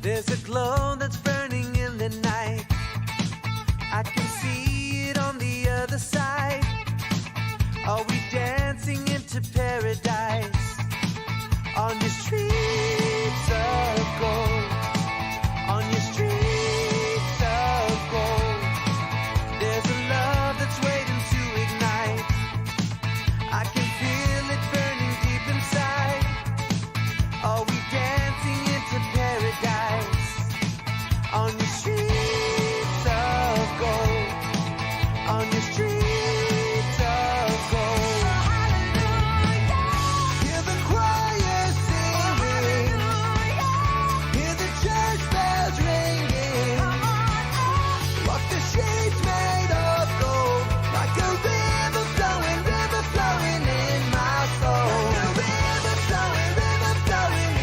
There's a glow that's burning in the night. I can see it on the other side. Are we dancing into paradise on your streets of gold? On your streets of gold, there's a love that's waiting to ignite. I can feel it burning deep inside. Are we dancing into paradise on your streets of gold? On your streets of gold. Hear the choir singing. Hear the church bells ringing. Walk the streets made of gold, like a river flowing in my soul. Like a river flowing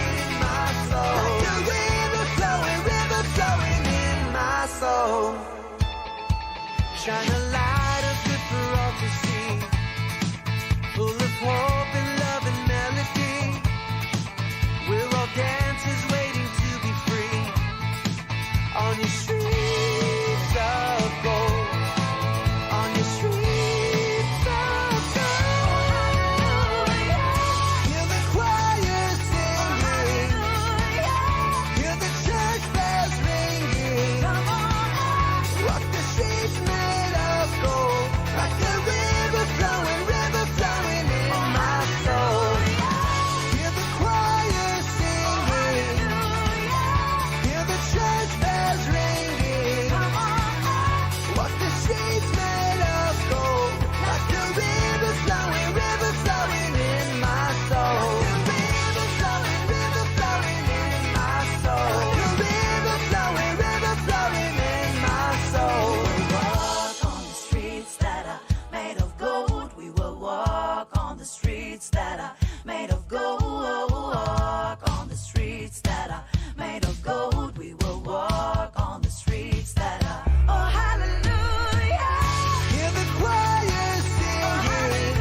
in my soul. Like a river flowing in my soul. Shine a light of good for all to see, full of hope and love and melody. We're all dancers waiting to be free on your streets of gold. On your streets of gold. Hear the choir singing. Hear the church bells ringing. Walk the streets made of gold, like a river flowing in my soul. Hear the choir singing. Hear the church bells ringing. Walk the streets made of gold, like a river flowing in my soul. River flowing in my soul. River flowing in my soul. Walk on the streets that are made of gold. We will walk on the streets that are made of gold. Walk on the streets that are made of gold. We will walk on the streets that are. Oh, hallelujah. Hear the choir singing.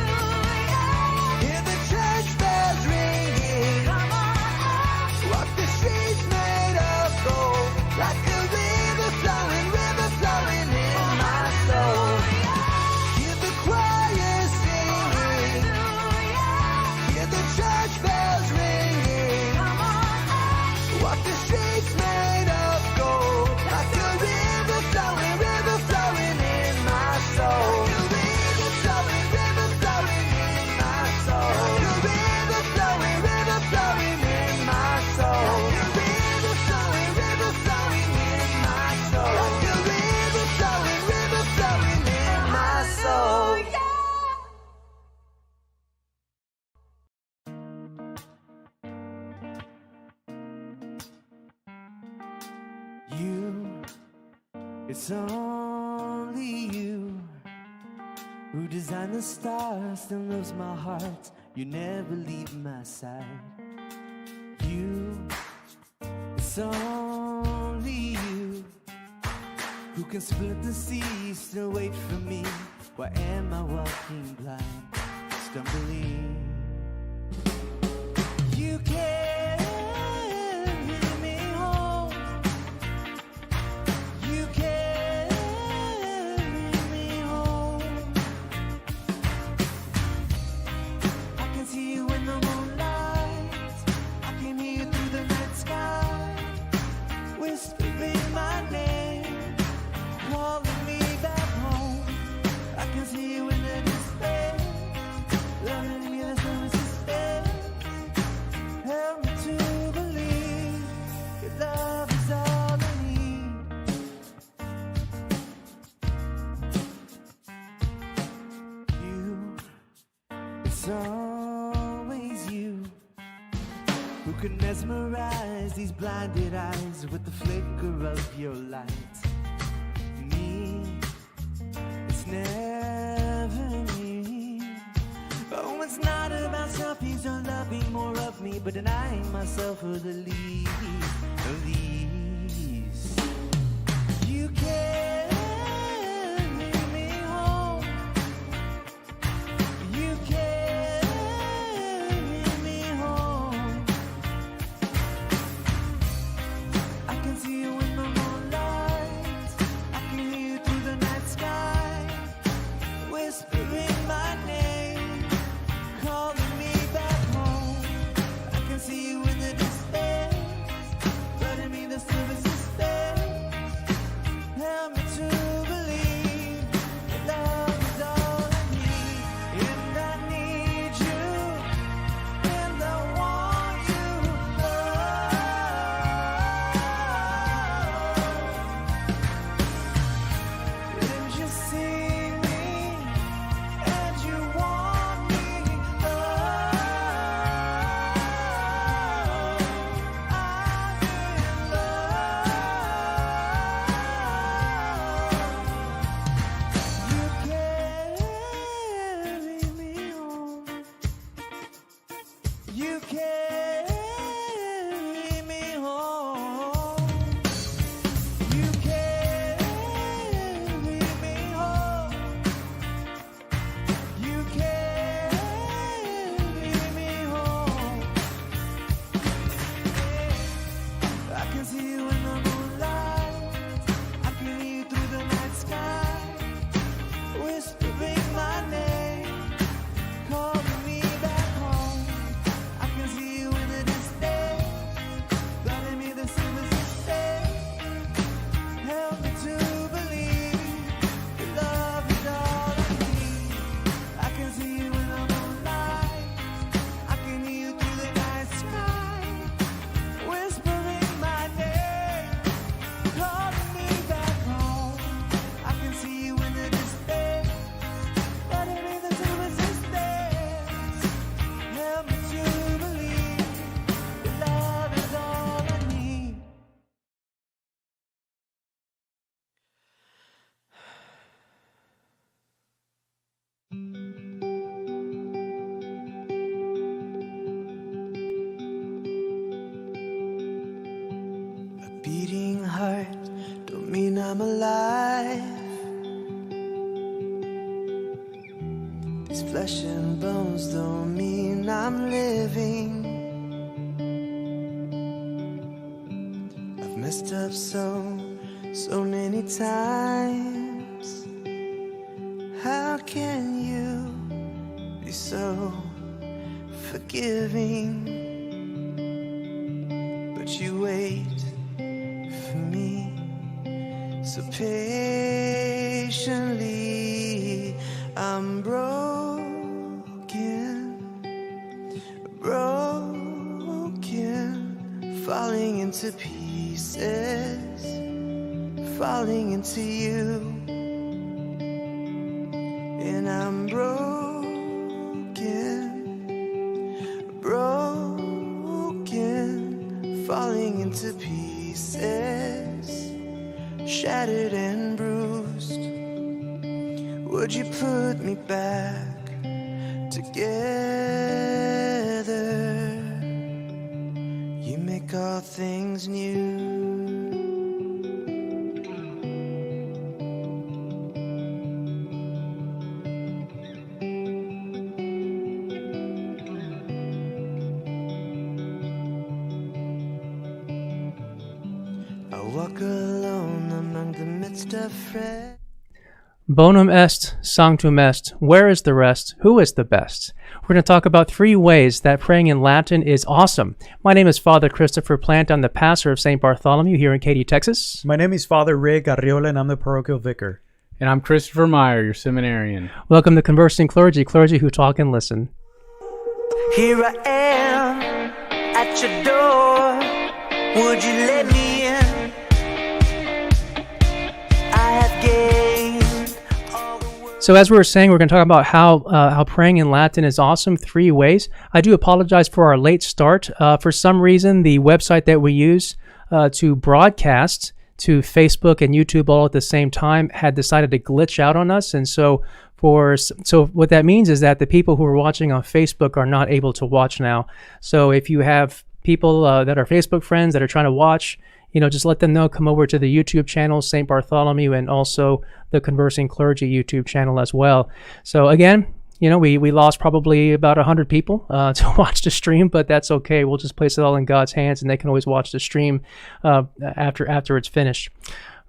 Hear the church bells ringing. Walk the streets made of gold, like a river flowing in my soul. Hear the choir singing. Hear the church bells ringing. Walk the streets made of gold, like a river flowing in my soul. River flowing in my soul. River flowing in my soul. River flowing in my soul. River flowing in my soul. You, it's only you who designed the stars, still knows my heart. You never leave my side. You, it's only you who can split the sea, still wait for me. Why am I walking blind, stumbling? You carry me home. You carry me home. I can see you in the moonlight. I can hear you through the night sky, whispering my name, calling me back home. I can see you in the distance, loving me, there's no resistance. Help me to believe your love is all I need. You, it's always you who can mesmerize these blinded eyes with the flicker of your light. Me, it's never me. Oh, it's not about selfies or loving more of me, but denying myself for the least of these. You carry me home. You carry me home. I you in the moonlight. I can hear you through the night sky, whispering my name, calling me back home. I can see you in the distance, letting me the silver system. Help me to believe that love is all I need. I can see you in the moonlight. I can hear you through the night sky, whispering my name, calling me back home. I can see you in the distance, letting me the silver resistance. Help me to believe that love is all I need. A beating heart don't mean I'm alive. These flesh and bones don't mean I'm living. I've messed up so many times. How can you be so forgiving? But you wait for me so patiently. I'm broken, falling into pieces, falling into you. And I'm broken, falling into pieces, shattered and bruised. Would you put me back together? You make all things new. I walk alone among the midst of friends. Bonum est, sanctum est. Where is the rest? Who is the best? We're going to talk about 3 ways that praying in Latin is awesome. My name is Father Christopher Plant. I'm the pastor of St. Bartholomew here in Katy, Texas. My name is Father Ray Garriola, and I'm the parochial vicar. And I'm Christopher Meyer, your seminarian. Welcome to Conversing Clergy, clergy who talk and listen. Here I am at your door. Would you let me in? I have gained all the world. So as we were saying, we're going to talk about how praying in Latin is awesome, 3 ways. I do apologize for our late start. For some reason, the website that we use to broadcast to Facebook and YouTube all at the same time had decided to glitch out on us. And so what that means is that the people who are watching on Facebook are not able to watch now. So if you have people that are Facebook friends that are trying to watch, just let them know, come over to the YouTube channel, St. Bartholomew, and also the Conversing Clergy YouTube channel as well. So again, we lost probably about 100 people to watch the stream, but that's okay. We'll just place it all in God's hands, and they can always watch the stream after it's finished.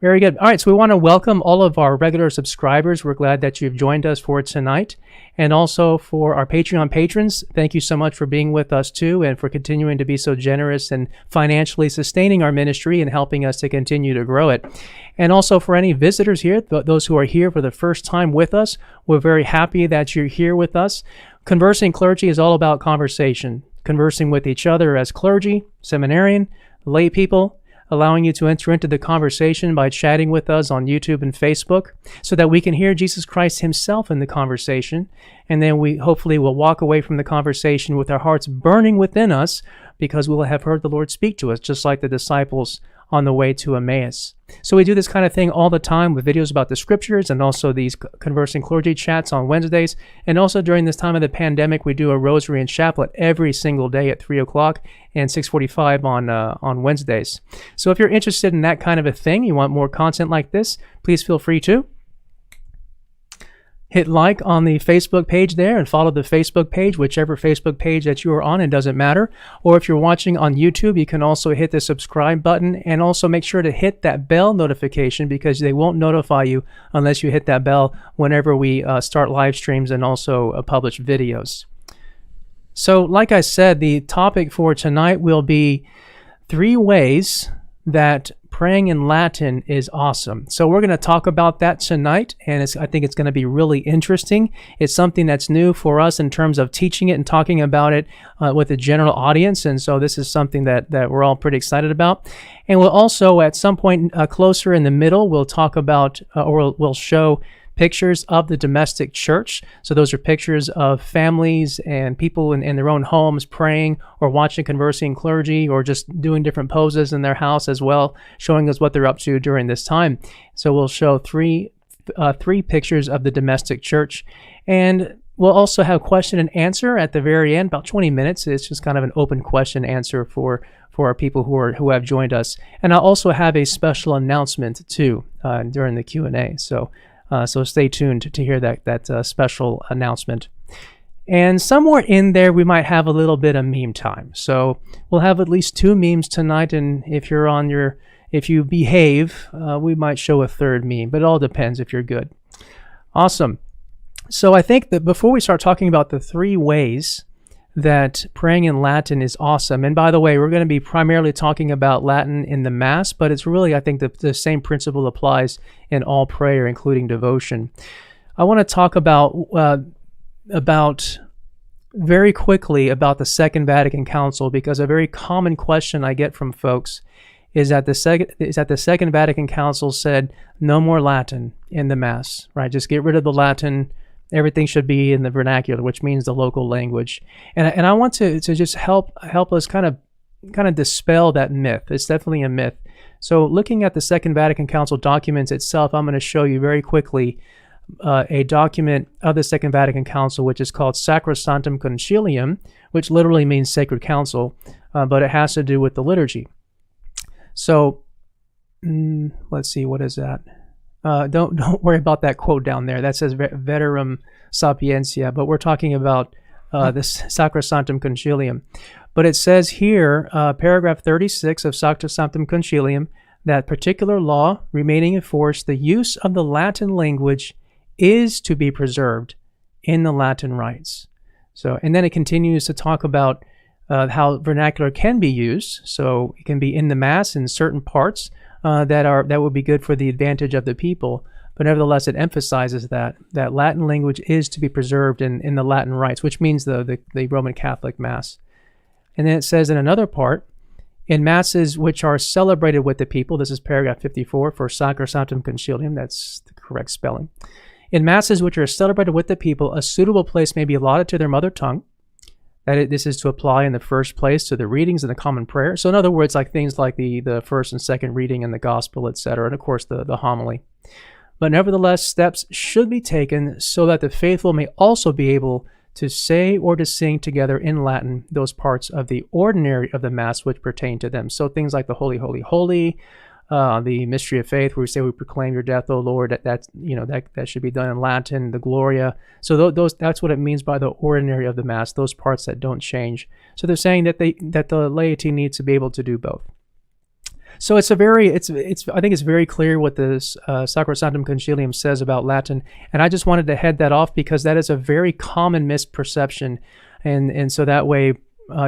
Very good. All right, so we want to welcome all of our regular subscribers. We're glad that you've joined us for tonight. And also for our Patreon patrons, thank you so much for being with us too, and for continuing to be so generous and financially sustaining our ministry and helping us to continue to grow it. And also for any visitors here, those who are here for the first time with us, we're very happy that you're here with us. Conversing Clergy is all about conversation, conversing with each other as clergy, seminarian, lay people, allowing you to enter into the conversation by chatting with us on YouTube and Facebook so that we can hear Jesus Christ himself in the conversation. And then we hopefully will walk away from the conversation with our hearts burning within us because we will have heard the Lord speak to us, just like the disciples on the way to Emmaus. So we do this kind of thing all the time with videos about the scriptures and also these Conversing Clergy chats on Wednesdays. And also during this time of the pandemic, we do a Rosary and Chaplet every single day at 3 o'clock and 6:45 on Wednesdays. So if you're interested in that kind of a thing, you want more content like this, please feel free to hit like on the Facebook page there and follow the Facebook page, whichever Facebook page that you are on, it doesn't matter. Or if you're watching on YouTube, you can also hit the subscribe button, and also make sure to hit that bell notification, because they won't notify you unless you hit that bell whenever we start live streams and also publish videos. So like I said, the topic for tonight will be 3 ways that praying in Latin is awesome. So we're going to talk about that tonight, and I think it's going to be really interesting. It's something that's new for us in terms of teaching it and talking about it with a general audience, and so this is something that we're all pretty excited about. And we'll also, at some point closer in the middle, we'll talk about, or we'll show pictures of the domestic church. So those are pictures of families and people in their own homes praying or watching Conversing Clergy, or just doing different poses in their house as well, showing us what they're up to during this time. So we'll show three pictures of the domestic church, and we'll also have question and answer at the very end, about 20 minutes. It's just kind of an open question answer for our people who have joined us. And I'll also have a special announcement too during the Q&A. So stay tuned to hear that special announcement. And somewhere in there, we might have a little bit of meme time. So we'll have at least 2 memes tonight, and if you behave, we might show a 3rd meme, but it all depends if you're good. Awesome. So I think that before we start talking about the 3 ways that praying in Latin is awesome, and by the way, we're going to be primarily talking about Latin in the Mass, but it's really, I think, the same principle applies in all prayer, including devotion. I want to talk about very quickly about the Second Vatican Council, because a very common question I get from folks is that the Second Vatican Council said no more Latin in the Mass, right? Just get rid of the Latin. Everything should be in the vernacular, which means the local language. And I want to just help us kind of dispel that myth. It's definitely a myth. So looking at the Second Vatican Council documents itself, I'm going to show you very quickly a document of the Second Vatican Council, which is called Sacrosanctum Concilium, which literally means Sacred Council, but it has to do with the liturgy. So let's see, what is that? Don't worry about that quote down there. That says Veterum Sapientia, but we're talking about this Sacrosanctum Concilium. But it says here, paragraph 36 of Sacrosanctum Concilium, that particular law remaining in force, the use of the Latin language is to be preserved in the Latin rites. So, and then it continues to talk about how vernacular can be used. So it can be in the Mass in certain parts that would be good for the advantage of the people, but nevertheless it emphasizes that Latin language is to be preserved in the Latin rites, which means the Roman Catholic Mass. And then it says in another part, in Masses which are celebrated with the people, this is paragraph 54 for Sacrosanctum Concilium, that's the correct spelling. In Masses which are celebrated with the people, a suitable place may be allotted to their mother tongue. This is to apply in the first place to the readings and the common prayer. So in other words, like things like the first and second reading in the gospel, etc., and of course the homily. But nevertheless, steps should be taken so that the faithful may also be able to say or to sing together in Latin those parts of the ordinary of the Mass which pertain to them. So things like the Holy, Holy, Holy, the Mystery of Faith, where we say we proclaim your death, O Lord, that should be done in Latin, the Gloria. So that's what it means by the ordinary of the Mass, those parts that don't change. So they're saying that the laity needs to be able to do both. So I think it's very clear what this Sacrosanctum Concilium says about Latin, and I just wanted to head that off because that is a very common misperception, and so that way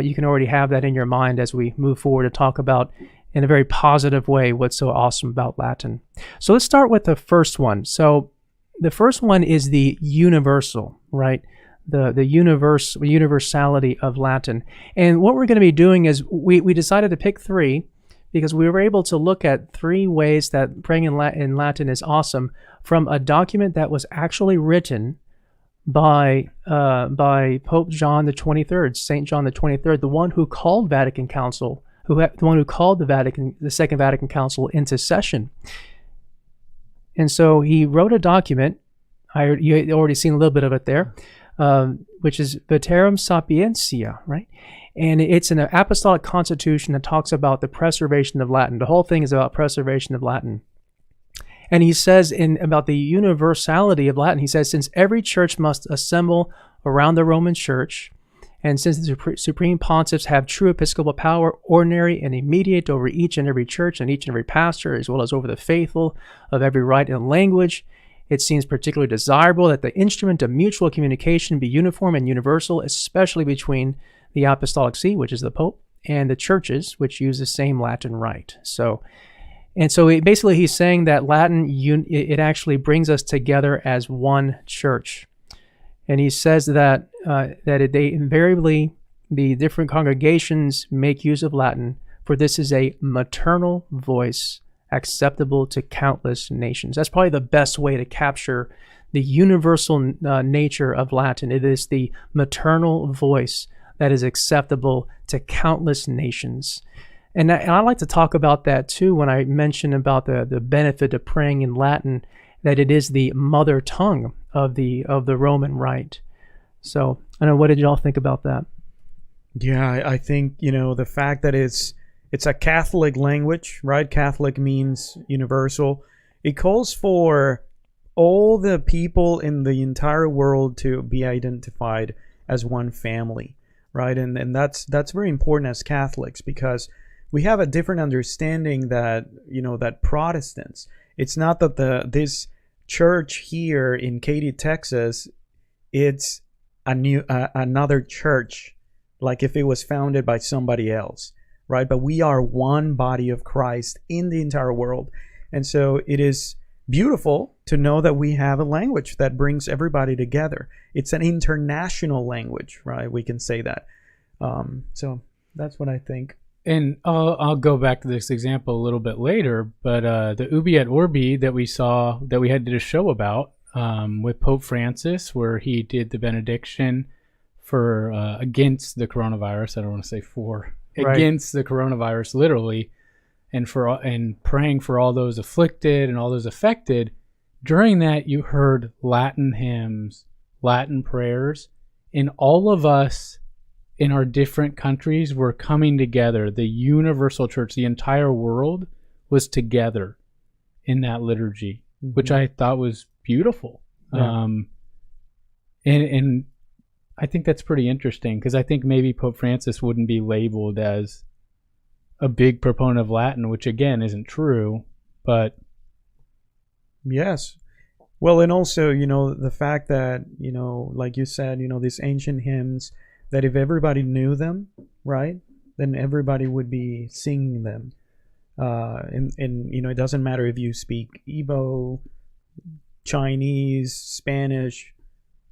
you can already have that in your mind as we move forward to talk about in a very positive way what's so awesome about Latin. So let's start with the first one. So the first one is the universal, right? The universality of Latin. And what we're going to be doing is we decided to pick 3 because we were able to look at 3 ways that praying in Latin is awesome from a document that was actually written by Pope John the 23rd, Saint John the 23rd, the one who called Vatican Council, the one who called the Second Vatican Council into session. And so he wrote a document. You already seen a little bit of it there, which is Veterum Sapientia, right? And it's an apostolic constitution that talks about the preservation of Latin. The whole thing is about preservation of Latin. And he says about the universality of Latin, he says, since every church must assemble around the Roman Church, and since the supreme pontiffs have true episcopal power, ordinary and immediate over each and every church and each and every pastor, as well as over the faithful of every rite and language, it seems particularly desirable that the instrument of mutual communication be uniform and universal, especially between the Apostolic See, which is the Pope, and the churches, which use the same Latin rite. So basically he's saying that Latin, it actually brings us together as one church. And he says that they invariably, the different congregations make use of Latin, for this is a maternal voice acceptable to countless nations. That's probably the best way to capture the universal nature of Latin. It is the maternal voice that is acceptable to countless nations. And I like to talk about that too when I mention about the benefit of praying in Latin, that it is the mother tongue of the Roman Rite. So I don't know, what did y'all think about that? Yeah, I think, the fact that it's a Catholic language, right? Catholic means universal. It calls for all the people in the entire world to be identified as one family, right? And that's very important as Catholics, because we have a different understanding that, that Protestants, it's not that this church here in Katy, Texas, it's another church, like if it was founded by somebody else, right? But we are one body of Christ in the entire world. And so it is beautiful to know that we have a language that brings everybody together. It's an international language, right? We can say that. So that's what I think. And I'll go back to this example a little bit later, but the Ubi et Orbi that we saw, that we did a show about with Pope Francis, where he did the benediction for against the coronavirus. I don't want to say for, right. Against the coronavirus, literally, and praying for all those afflicted and all those affected. During that, you heard Latin hymns, Latin prayers, and all of us in our different countries were coming together. The universal church, the entire world, was together in that liturgy, which I thought was beautiful. Yeah. And I think that's pretty interesting, because I think maybe Pope Francis wouldn't be labeled as a big proponent of Latin, which again isn't true, but yes. Well, and also, the fact that, like you said, these ancient hymns, that if everybody knew them, right, then everybody would be singing them. And it doesn't matter if you speak Igbo, Chinese, Spanish,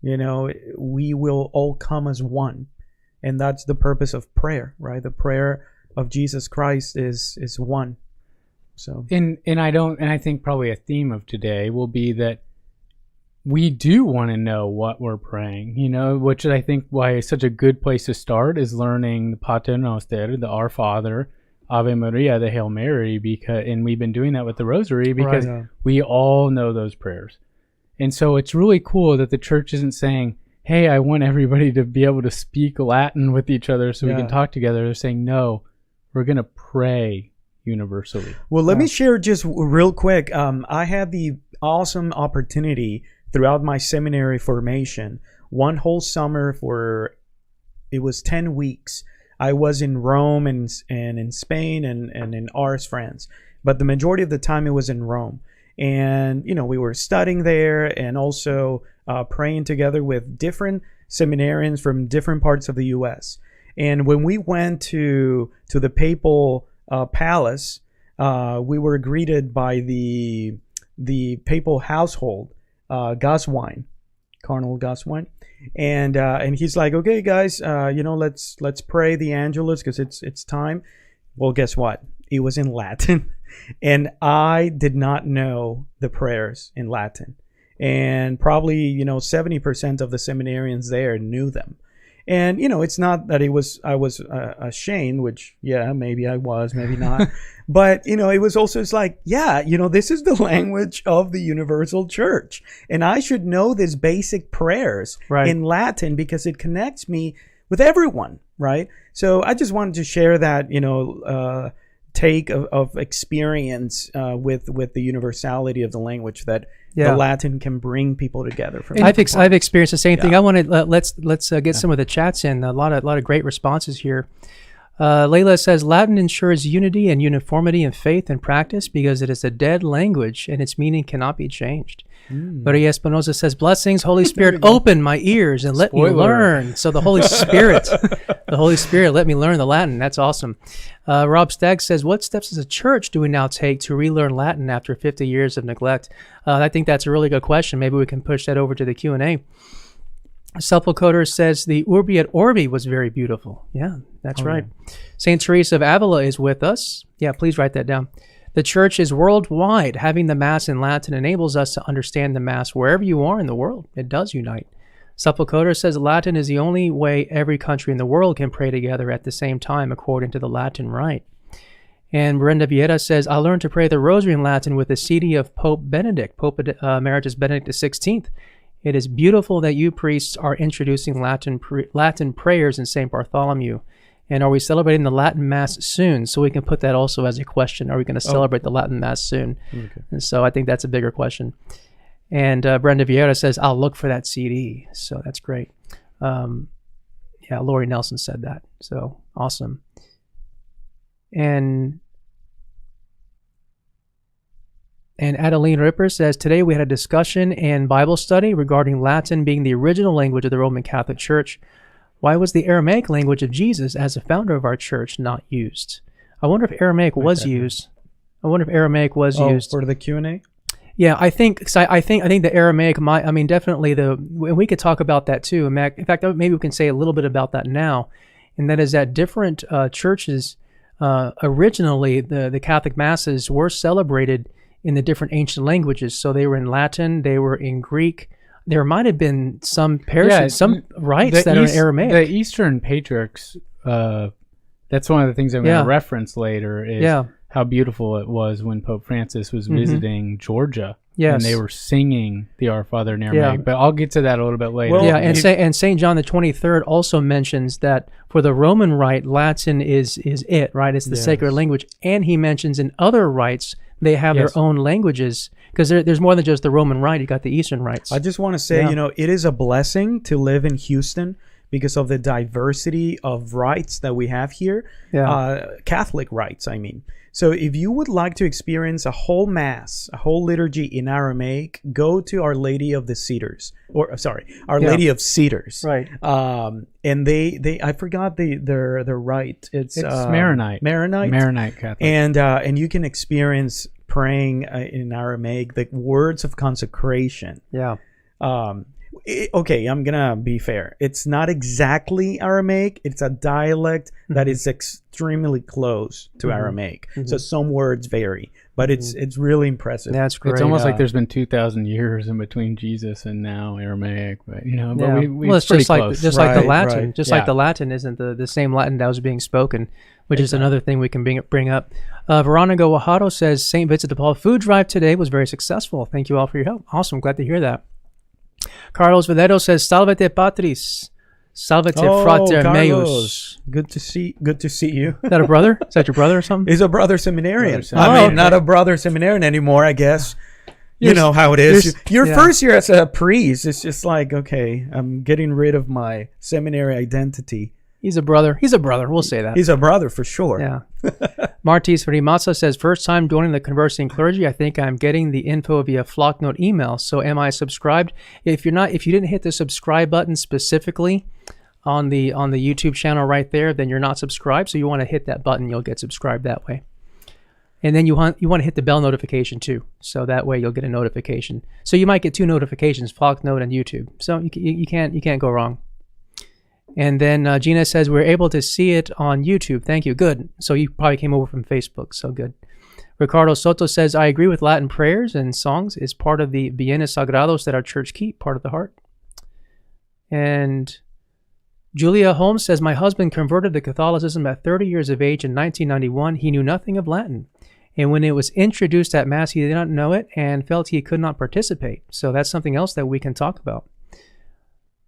we will all come as one. And that's the purpose of prayer, right? The prayer of Jesus Christ is one. So and I think probably a theme of today will be that we do want to know what we're praying, which I think why is such a good place to start is learning the Pater Noster, the Our Father, Ave Maria, the Hail Mary, and we've been doing that with the Rosary because we all know those prayers. And so it's really cool that the church isn't saying, hey, I want everybody to be able to speak Latin with each other so we can talk together. They're saying, no, we're going to pray universally. Well, let me share just real quick. I had the awesome opportunity throughout my seminary formation, one whole summer it was 10 weeks. I was in Rome and in Spain and in Ars, France. But the majority of the time it was in Rome. And, we were studying there and also praying together with different seminarians from different parts of the U.S. And when we went to the papal palace, we were greeted by the papal household, Goswine, Cardinal Goswine, and he's like, okay, guys, let's pray the Angelus because it's time. Well, guess what? It was in Latin, and I did not know the prayers in Latin, and probably 70% of the seminarians there knew them. And it's not that I was ashamed, which maybe I was, maybe not, but it was also, it's like, this is the language of the universal church, and I should know these basic prayers in Latin because it connects me with everyone, right? So I just wanted to share that, take of experience with the universality of the language that Yeah. the Latin can bring people together. From I've experienced the same thing. Yeah. I want to let's get some of the chats in. A lot of great responses here. Layla says Latin ensures unity and uniformity in faith and practice because it is a dead language and its meaning cannot be changed. Maria Espinosa says blessings, Holy Spirit, open my ears and let me learn. So the Holy Spirit, let me learn the Latin. That's awesome. Rob Stagg says, what steps as a church do we now take to relearn Latin after 50 years of neglect? I think that's a really good question. Maybe we can push that over to the Q&A. Sepulcoder says the Urbi et Orbi was very beautiful. Yeah, that's right. Yeah. St. Teresa of Avila is with us. Yeah, please write that down. The church is worldwide. Having the Mass in Latin enables us to understand the Mass wherever you are in the world. It does unite. Sepulcoder says Latin is the only way every country in the world can pray together at the same time according to the Latin Rite. And Brenda Vieira says, I learned to pray the Rosary in Latin with the CD of Pope Benedict, Pope Emeritus Benedict XVI. It is beautiful that you priests are introducing Latin prayers in St. Bartholomew. And are we celebrating the Latin Mass soon? So we can put that also as a question. Are we going to celebrate the Latin Mass soon? Okay. And so I think that's a bigger question. And Brenda Vieira says, I'll look for that CD. So that's great. Yeah, Lori Nelson said that. So awesome. And Adeline Ripper says, today we had a discussion and Bible study regarding Latin being the original language of the Roman Catholic Church. Why was the Aramaic language of Jesus as a founder of our church not used? I wonder if Aramaic was used. Used for the Q&A. Yeah, I think the Aramaic might. I mean, definitely we could talk about that too. In fact, maybe we can say a little bit about that now, and that is that different churches originally the Catholic masses were celebrated in the different ancient languages. So they were in Latin, they were in Greek. There might have been some rites that are in Aramaic. The Eastern Patriarchs, that's one of the things I'm going to reference later, is how beautiful it was when Pope Francis was visiting Georgia. Yes. And they were singing the Our Father in Aramaic. Yeah. But I'll get to that a little bit later. Well, and St. John the 23rd also mentions that for the Roman rite, Latin is it, right? It's the sacred language. And he mentions in other rites, they have their own languages. Because there's more than just the Roman Rite. You got the Eastern rites. I just want to say, it is a blessing to live in Houston because of the diversity of rites that we have here. Yeah. Catholic rites, I mean. So if you would like to experience a whole Mass, a whole liturgy in Aramaic, go to Our Lady of the Cedars. Our Lady of Cedars. Right. And they I forgot their rite. It's Maronite. Maronite Catholic. And you can experience praying in Aramaic, the words of consecration. Yeah. Okay, I'm gonna be fair. It's not exactly Aramaic. It's a dialect that is extremely close to Aramaic. So some words vary, but it's really impressive. That's great. It's almost like there's been 2,000 years in between Jesus and now Aramaic, but it's just like the Latin. Right. Just like the Latin isn't the same Latin that was being spoken, which is another thing we can bring up. Veronica Guajardo says St. Vincent de Paul food drive today was very successful. Thank you all for your help. Awesome, glad to hear that. Carlos Vedero says, Salvete Patris, Salvete Frater meus. Good to see you. Is that a brother? Is that your brother or something? He's a brother seminarian. Not a brother seminarian anymore, I guess. You know how it is. Your first year as a priest, it's just like, okay, I'm getting rid of my seminary identity. He's a brother. We'll say that. He's a brother for sure. Yeah. Martis Rimasa says, first time joining the Conversing Clergy. I think I'm getting the info via Flocknote email. So am I subscribed? If you didn't hit the subscribe button specifically on the YouTube channel right there, then you're not subscribed. So you want to hit that button. You'll get subscribed that way. And then you want to hit the bell notification too. So that way you'll get a notification. So you might get 2 notifications, Flocknote and YouTube. So you can't go wrong. And then Gina says, we're able to see it on YouTube. Thank you. Good. So you probably came over from Facebook. So good. Ricardo Soto says, I agree with Latin prayers and songs is part of the bienes sagrados that our church keep, part of the heart. And Julia Holmes says, my husband converted to Catholicism at 30 years of age in 1991. He knew nothing of Latin. And when it was introduced at Mass, he did not know it and felt he could not participate. So that's something else that we can talk about.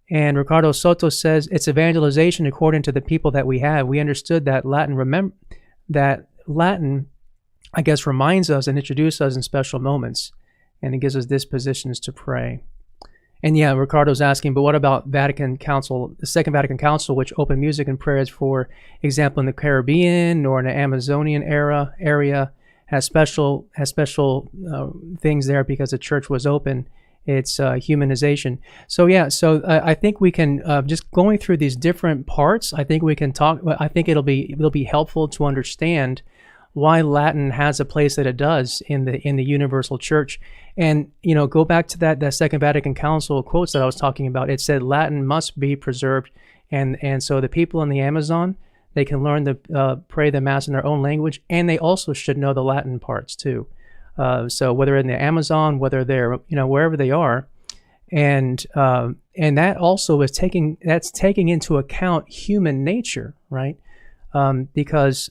And Ricardo Soto says, it's evangelization according to the people that we have. We understood that Latin Latin, I guess, reminds us and introduces us in special moments, and it gives us dispositions to pray. And yeah, Ricardo's asking, but what about Vatican Council, the Second Vatican Council, which opened music and prayers, for example, in the Caribbean or in the Amazonian area, has special things there because the church was open. It's humanization. So yeah, so I think we can just going through these different parts. I think we can talk. I think it'll be helpful to understand why Latin has a place that it does in the universal church. And go back to that Second Vatican Council quotes that I was talking about. It said Latin must be preserved, and so the people in the Amazon, they can learn to pray the Mass in their own language, and they also should know the Latin parts too. So whether in the Amazon, whether they're wherever they are, and that also is taking into account human nature, right? Because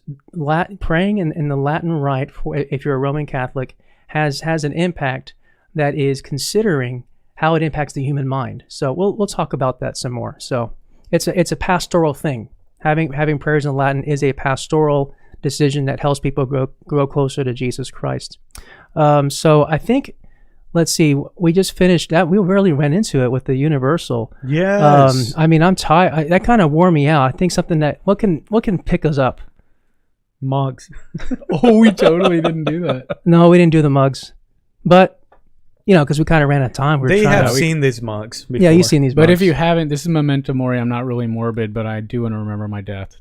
praying in the Latin Rite, if you're a Roman Catholic, has an impact that is considering how it impacts the human mind. So we'll talk about that some more. So it's a pastoral thing. Having prayers in Latin is a pastoral decision that helps people grow closer to Jesus Christ. So I think, let's see, we just finished that. We really ran into it with the universal. Yes. I mean, I'm tired. That kind of wore me out. I think something that what can pick us up. Mugs. Oh, we totally didn't do that. No, we didn't do the mugs, but because we kind of ran out of time. They have seen these mugs before. Yeah, you've seen these mugs. But if you haven't, this is Memento Mori. I'm not really morbid, but I do want to remember my death.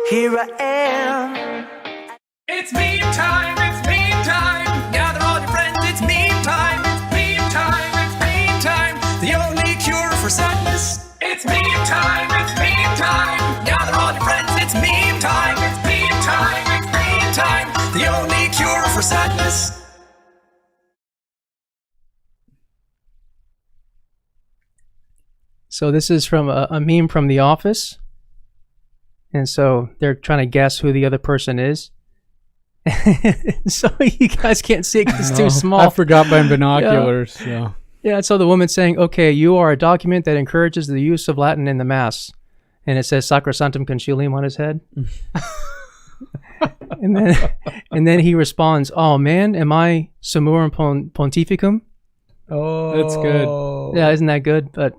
Here I am. It's meme time, it's meme time. Gather all your friends, it's meme time. It's meme time, it's meme time. The only cure for sadness. It's meme time, it's meme time. Gather all your friends, it's meme time. It's meme time, it's meme time. The only cure for sadness. So this is from a meme from The Office. And so they're trying to guess who the other person is. So you guys can't see it because it's too small. I forgot my binoculars. So. Yeah, so the woman's saying, okay, you are a document that encourages the use of Latin in the Mass. And it says Sacrosanctum Concilium on his head. and then he responds, oh man, am I Summorum Pontificum? Oh, that's good. Yeah, isn't that good? But,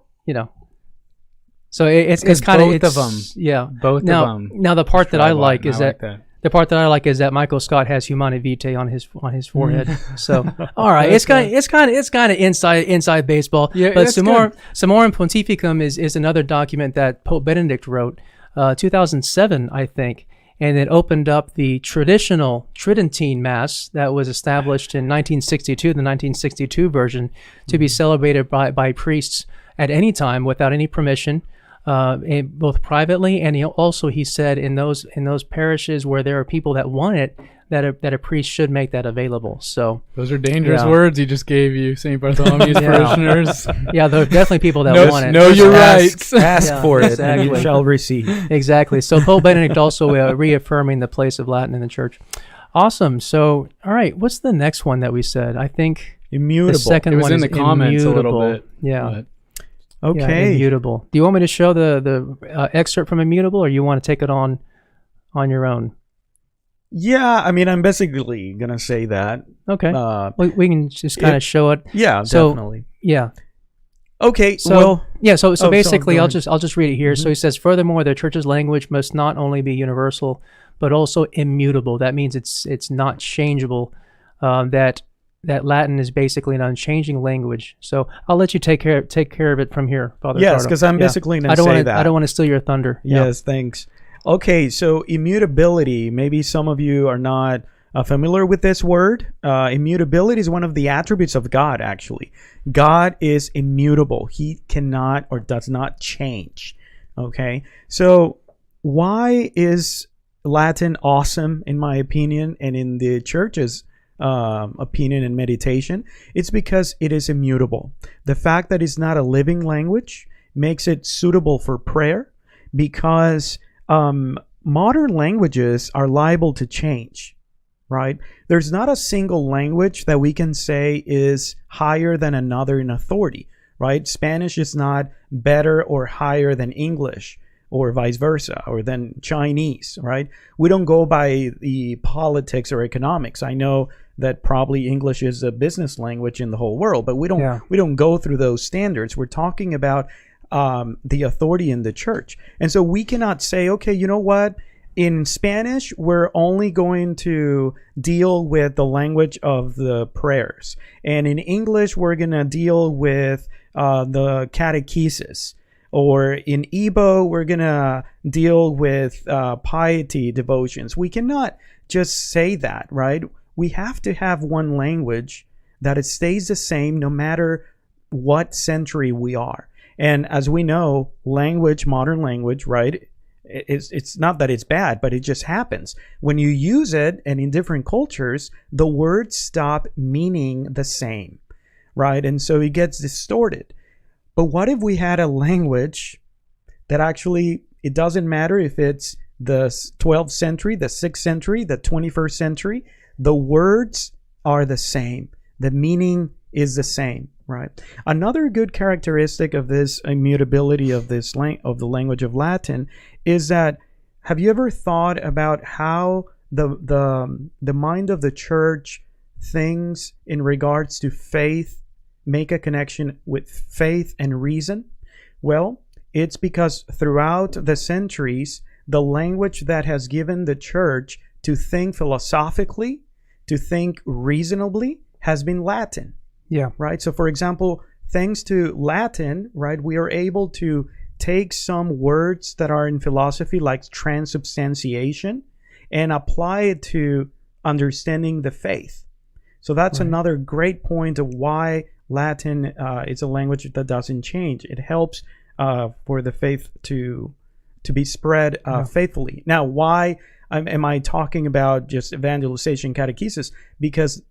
So it's kind of both of them. Yeah, both of them. Now the part that I like is that that. the part that I like is that Michael Scott has Humane Vitae on his forehead. So all right, it's kind of inside baseball. Yeah, but that's Summorum Pontificum is another document that Pope Benedict wrote, 2007, I think, and it opened up the traditional Tridentine Mass that was established in 1962, the 1962 version, to be celebrated by priests at any time without any permission. Both privately and he said in those parishes where there are people that want it, that a priest should make that available. So those are dangerous words he just gave you, St. Bartholomew's parishioners. Yeah, there are definitely people that want it. Know your rights. Ask for it, exactly. and you shall receive. Exactly. So Pope Benedict also reaffirming the place of Latin in the Church. Awesome. So all right, what's the next one that we said? I think Immutable. the second It was one in is the comments immutable. a little bit. Yeah. But Okay. Yeah, immutable. Do you want me to show the excerpt from Immutable, or you want to take it on your own? Yeah, I mean, I'm basically gonna say that. Okay. We can just kind of show it. Yeah, So- definitely. Yeah. Okay. So well, so sorry, basically, go I'll ahead. just read it here. So he says, furthermore, the Church's language must not only be universal, but also immutable. That means it's not changeable. That Latin is basically an unchanging language. So I'll let you take care of it from here, Father. yes, Ricardo. because I'm Yeah. basically gonna say that. I don't want to steal your thunder. Yeah. Yes, thanks. Okay, so immutability. Maybe some of you are not familiar with this word. Immutability is one of the attributes of God, actually. God is immutable. He cannot or does not change. Okay, so why is Latin awesome, in my opinion, and in the church's opinion and meditation? It's because it is immutable. The fact that it's not a living language makes it suitable for prayer, because modern languages are liable to change, right? There's not a single language that we can say is higher than another in authority, right? Spanish is not better or higher than English, or vice versa, or then Chinese, right? We don't go by the politics or economics. I know that probably English is a business language in the whole world, but we don't go through those standards. We're talking about the authority in the church. And so we cannot say, okay, you know what? In Spanish, we're only going to deal with the language of the prayers. And in English, we're going to deal with the catechesis. Or in Igbo, we're going to deal with piety devotions. We cannot just say that, right? We have to have one language that it stays the same no matter what century we are. And as we know, language, modern language, right? It's not that it's bad, but it just happens. When you use it, and in different cultures, the words stop meaning the same, right? And so it gets distorted. But what if we had a language that actually, it doesn't matter if it's the 12th century, the 6th century, the 21st century, the words are the same. The meaning is the same, right? Another good characteristic of this immutability of this of the language of Latin is that, have you ever thought about how the mind of the church thinks in regards to faith, make a connection with faith and reason? Well, it's because throughout the centuries, the language that has given the church to think philosophically, to think reasonably, has been Latin. Yeah. Right? So, for example, thanks to Latin, right, we are able to take some words that are in philosophy, like transubstantiation, and apply it to understanding the faith. So that's another great point of why Latin is a language that doesn't change. It helps for the faith to be spread faithfully. Now, why am I talking about just evangelization, catechesis? Because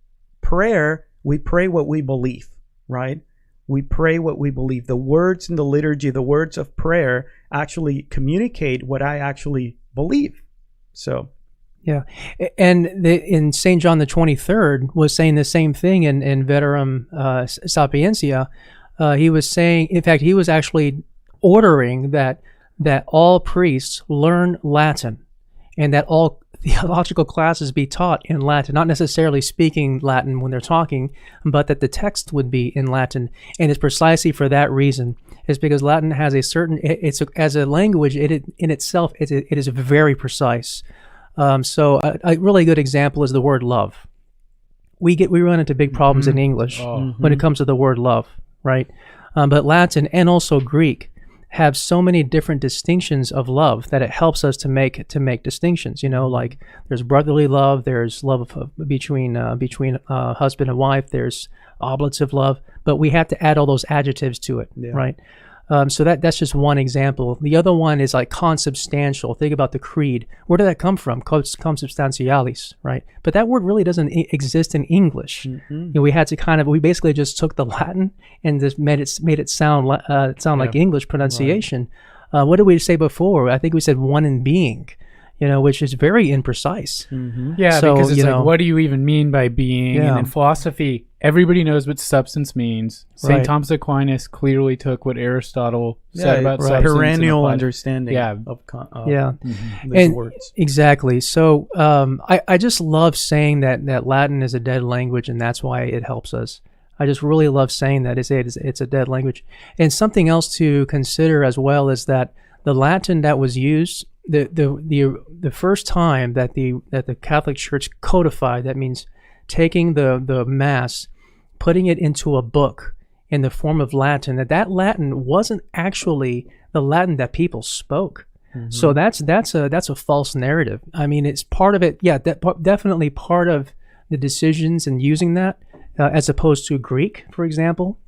prayer, we pray what we believe, right? We pray what we believe. The words in the liturgy, the words of prayer actually communicate what I actually believe. So, yeah. And in St. John the 23rd was saying the same thing in Veterum Sapientia. He was saying, in fact, he was actually ordering that all priests learn Latin and that all theological classes be taught in Latin, not necessarily speaking Latin when they're talking, but that the text would be in Latin. And it's precisely for that reason. It's because Latin has a certain, as a language, it in itself, it is very precise. So a really good example is the word love. We run into big problems in English when it comes to the word love, right? But Latin and also Greek have so many different distinctions of love that it helps us to make distinctions. You know, like there's brotherly love, there's love between husband and wife, there's oblative love, but we have to add all those adjectives to it, right? So that's just one example. The other one is like consubstantial. Think about the creed. Where did that come from? Consubstantialis, right? But that word really doesn't exist in English. You know, we basically just took the Latin and just made it sound like English pronunciation. Right. What did we say before? I think we said one in being. You know, which is very imprecise. Yeah, so, because it's like, what do you even mean by being? Yeah. And in philosophy, everybody knows what substance means. St. Right. Thomas Aquinas clearly took what Aristotle said about substance. Perennial understanding of these words. Exactly. So I just love saying that Latin is a dead language, and that's why it helps us. I just really love saying that it's a dead language. And something else to consider as well is that the Latin that was used, the first time that the Catholic Church codified, that means taking the Mass, putting it into a book in the form of Latin, that Latin wasn't actually the Latin that people spoke. So that's a false narrative. I mean, it's part of it. Yeah, definitely part of the decisions in using that, as opposed to Greek, for example,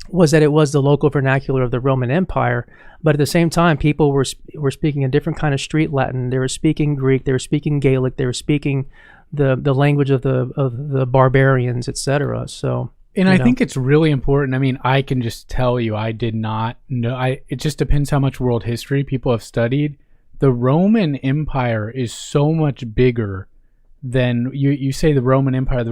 was that it was the local vernacular of the Roman Empire. But at the same time, people were speaking a different kind of street Latin. They were speaking Greek. They were speaking Gaelic. They were speaking the language of the barbarians, etc. So, and I think it's really important. I mean, I can just tell you, I did not know. It just depends how much world history people have studied. The Roman Empire is so much bigger than you say the Roman Empire.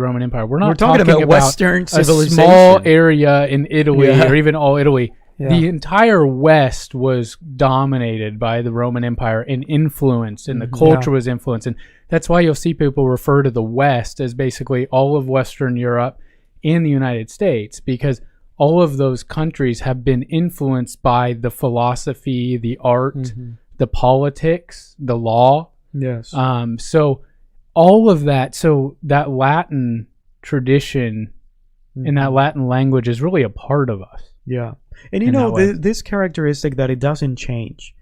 We're talking about Western a civilization. small area in Italy or even all Italy. The entire West was dominated by the Roman Empire and influenced, and the culture was influenced. And that's why you'll see people refer to the West as basically all of Western Europe and the United States, because all of those countries have been influenced by the philosophy, the art, the politics, the law. Yes. So all of that, so that Latin tradition and that Latin language is really a part of us. Yeah. And you know, this characteristic that it doesn't change.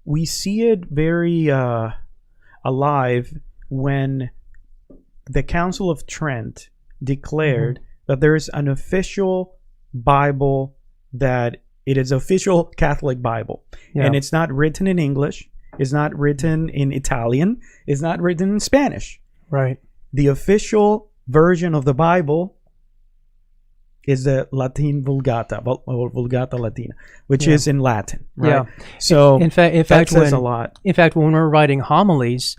We see it very alive when the Council of Trent declared that there is an official Bible, that it is official Catholic Bible. And it's not written in English. It's not written in Italian. It's not written in Spanish. Right. The official version of the Bible is the Latin Vulgata, or Vulgata Latina, which is in Latin, right? Yeah. So in fact, that says a lot. In fact, when we're writing homilies,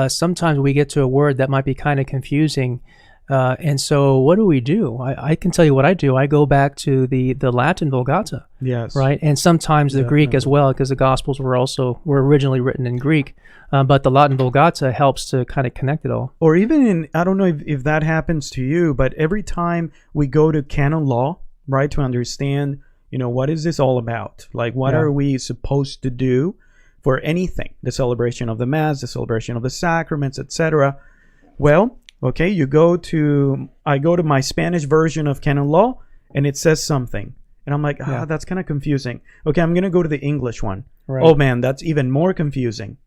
sometimes we get to a word that might be kind of confusing. And so what do? I can tell you what I do. I go back to the Latin Vulgata. Yes. Right. And sometimes the Greek as well, because the Gospels were originally written in Greek. But the Latin Vulgata helps to kind of connect it all. Or even in, I don't know if that happens to you, but every time we go to canon law, right, to understand, what is this all about? Like, what are we supposed to do for anything? The celebration of the Mass, the celebration of the sacraments, etc. Well, okay, I go to my Spanish version of canon law, and it says something. And I'm like, that's kind of confusing. Okay, I'm going to go to the English one. Right. Oh, man, that's even more confusing.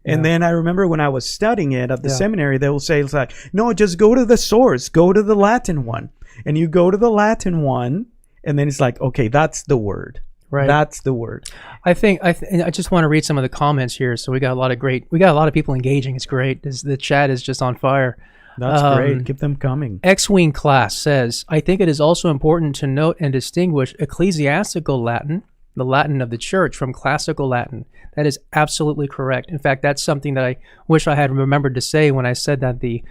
And then I remember when I was studying it at the seminary, they will say, it's like, no, just go to the source. Go to the Latin one. And you go to the Latin one, and then it's like, okay, that's the word. Right. That's the word. I just want to read some of the comments here. So we got a lot of people engaging. It's great. The chat is just on fire. That's great. Keep them coming. X-Wing Class says, I think it is also important to note and distinguish ecclesiastical Latin, the Latin of the church, from classical Latin. That is absolutely correct. In fact, that's something that I wish I had remembered to say when I said that the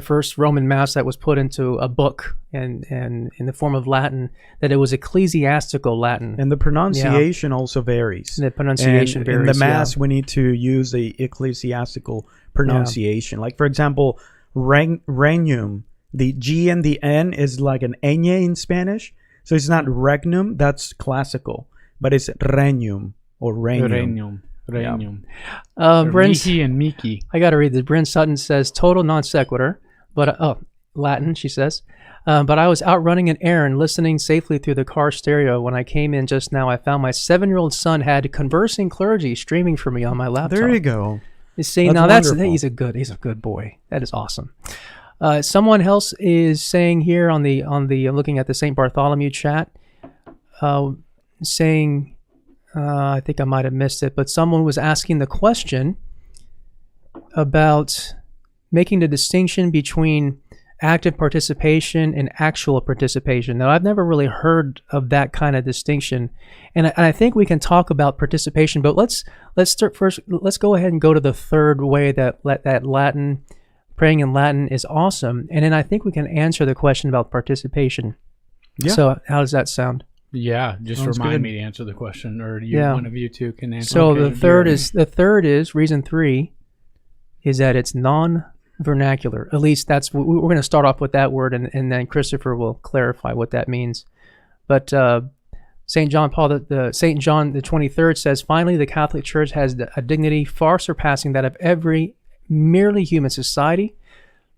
first Roman Mass that was put into a book and in the form of Latin, that it was ecclesiastical Latin. And the pronunciation also varies. The pronunciation varies. In the Mass, we need to use the ecclesiastical pronunciation. Like, for example, regnum. The G and the N is like an ñ in Spanish. So it's not regnum, that's classical. But it's regnum or regnum. Regnum. Mickey and Miki. I got to read this. Bryn Sutton says, total non sequitur, but Latin, she says. But I was out running an errand, listening safely through the car stereo. When I came in just now, I found my 7-year-old son had Conversing Clergy streaming for me on my laptop. There you go. You see, he's a good boy. That is awesome. Someone else is saying here on the looking at the St. Bartholomew chat, saying. I think I might have missed it, but someone was asking the question about making the distinction between active participation and actual participation. Now, I've never really heard of that kind of distinction, and I think we can talk about participation. But let's start first. Let's go ahead and go to the third way that Latin, praying in Latin, is awesome, and then I think we can answer the question about participation. Yeah. So, how does that sound? Yeah, just remind me to answer the question, or one of you two can answer. So the third is reason 3 is that it's non-vernacular. At least that's we're going to start off with that word, and then Christopher will clarify what that means. But Saint John the 23rd says, finally, the Catholic Church has a dignity far surpassing that of every merely human society.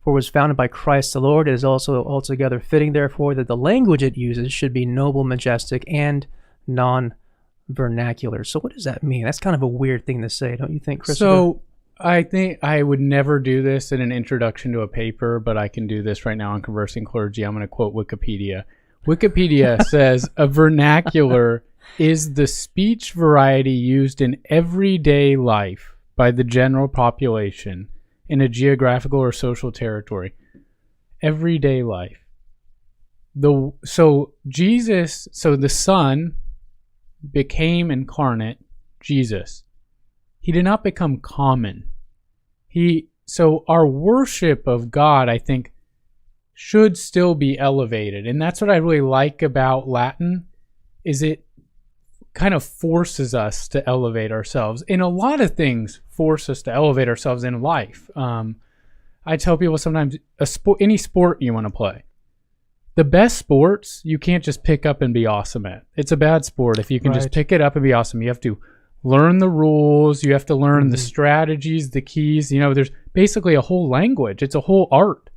For it was founded by Christ the Lord. It is also altogether fitting, therefore, that the language it uses should be noble, majestic, and non-vernacular. So what does that mean? That's kind of a weird thing to say, don't you think, Christopher? So I think I would never do this in an introduction to a paper, but I can do this right now on Conversing Clergy. I'm going to quote Wikipedia. Wikipedia says, a vernacular is the speech variety used in everyday life by the general population in a geographical or social territory. Everyday life. The Son became incarnate, Jesus. He did not become common. So our worship of God, I think, should still be elevated. And that's what I really like about Latin, is it kind of forces us to elevate ourselves. And a lot of things force us to elevate ourselves in life. I tell people sometimes, any sport you want to play, the best sports you can't just pick up and be awesome at. It's a bad sport if you can just pick it up and be awesome. You have to learn the rules. You have to learn the strategies, the keys. There's basically a whole language. It's a whole art.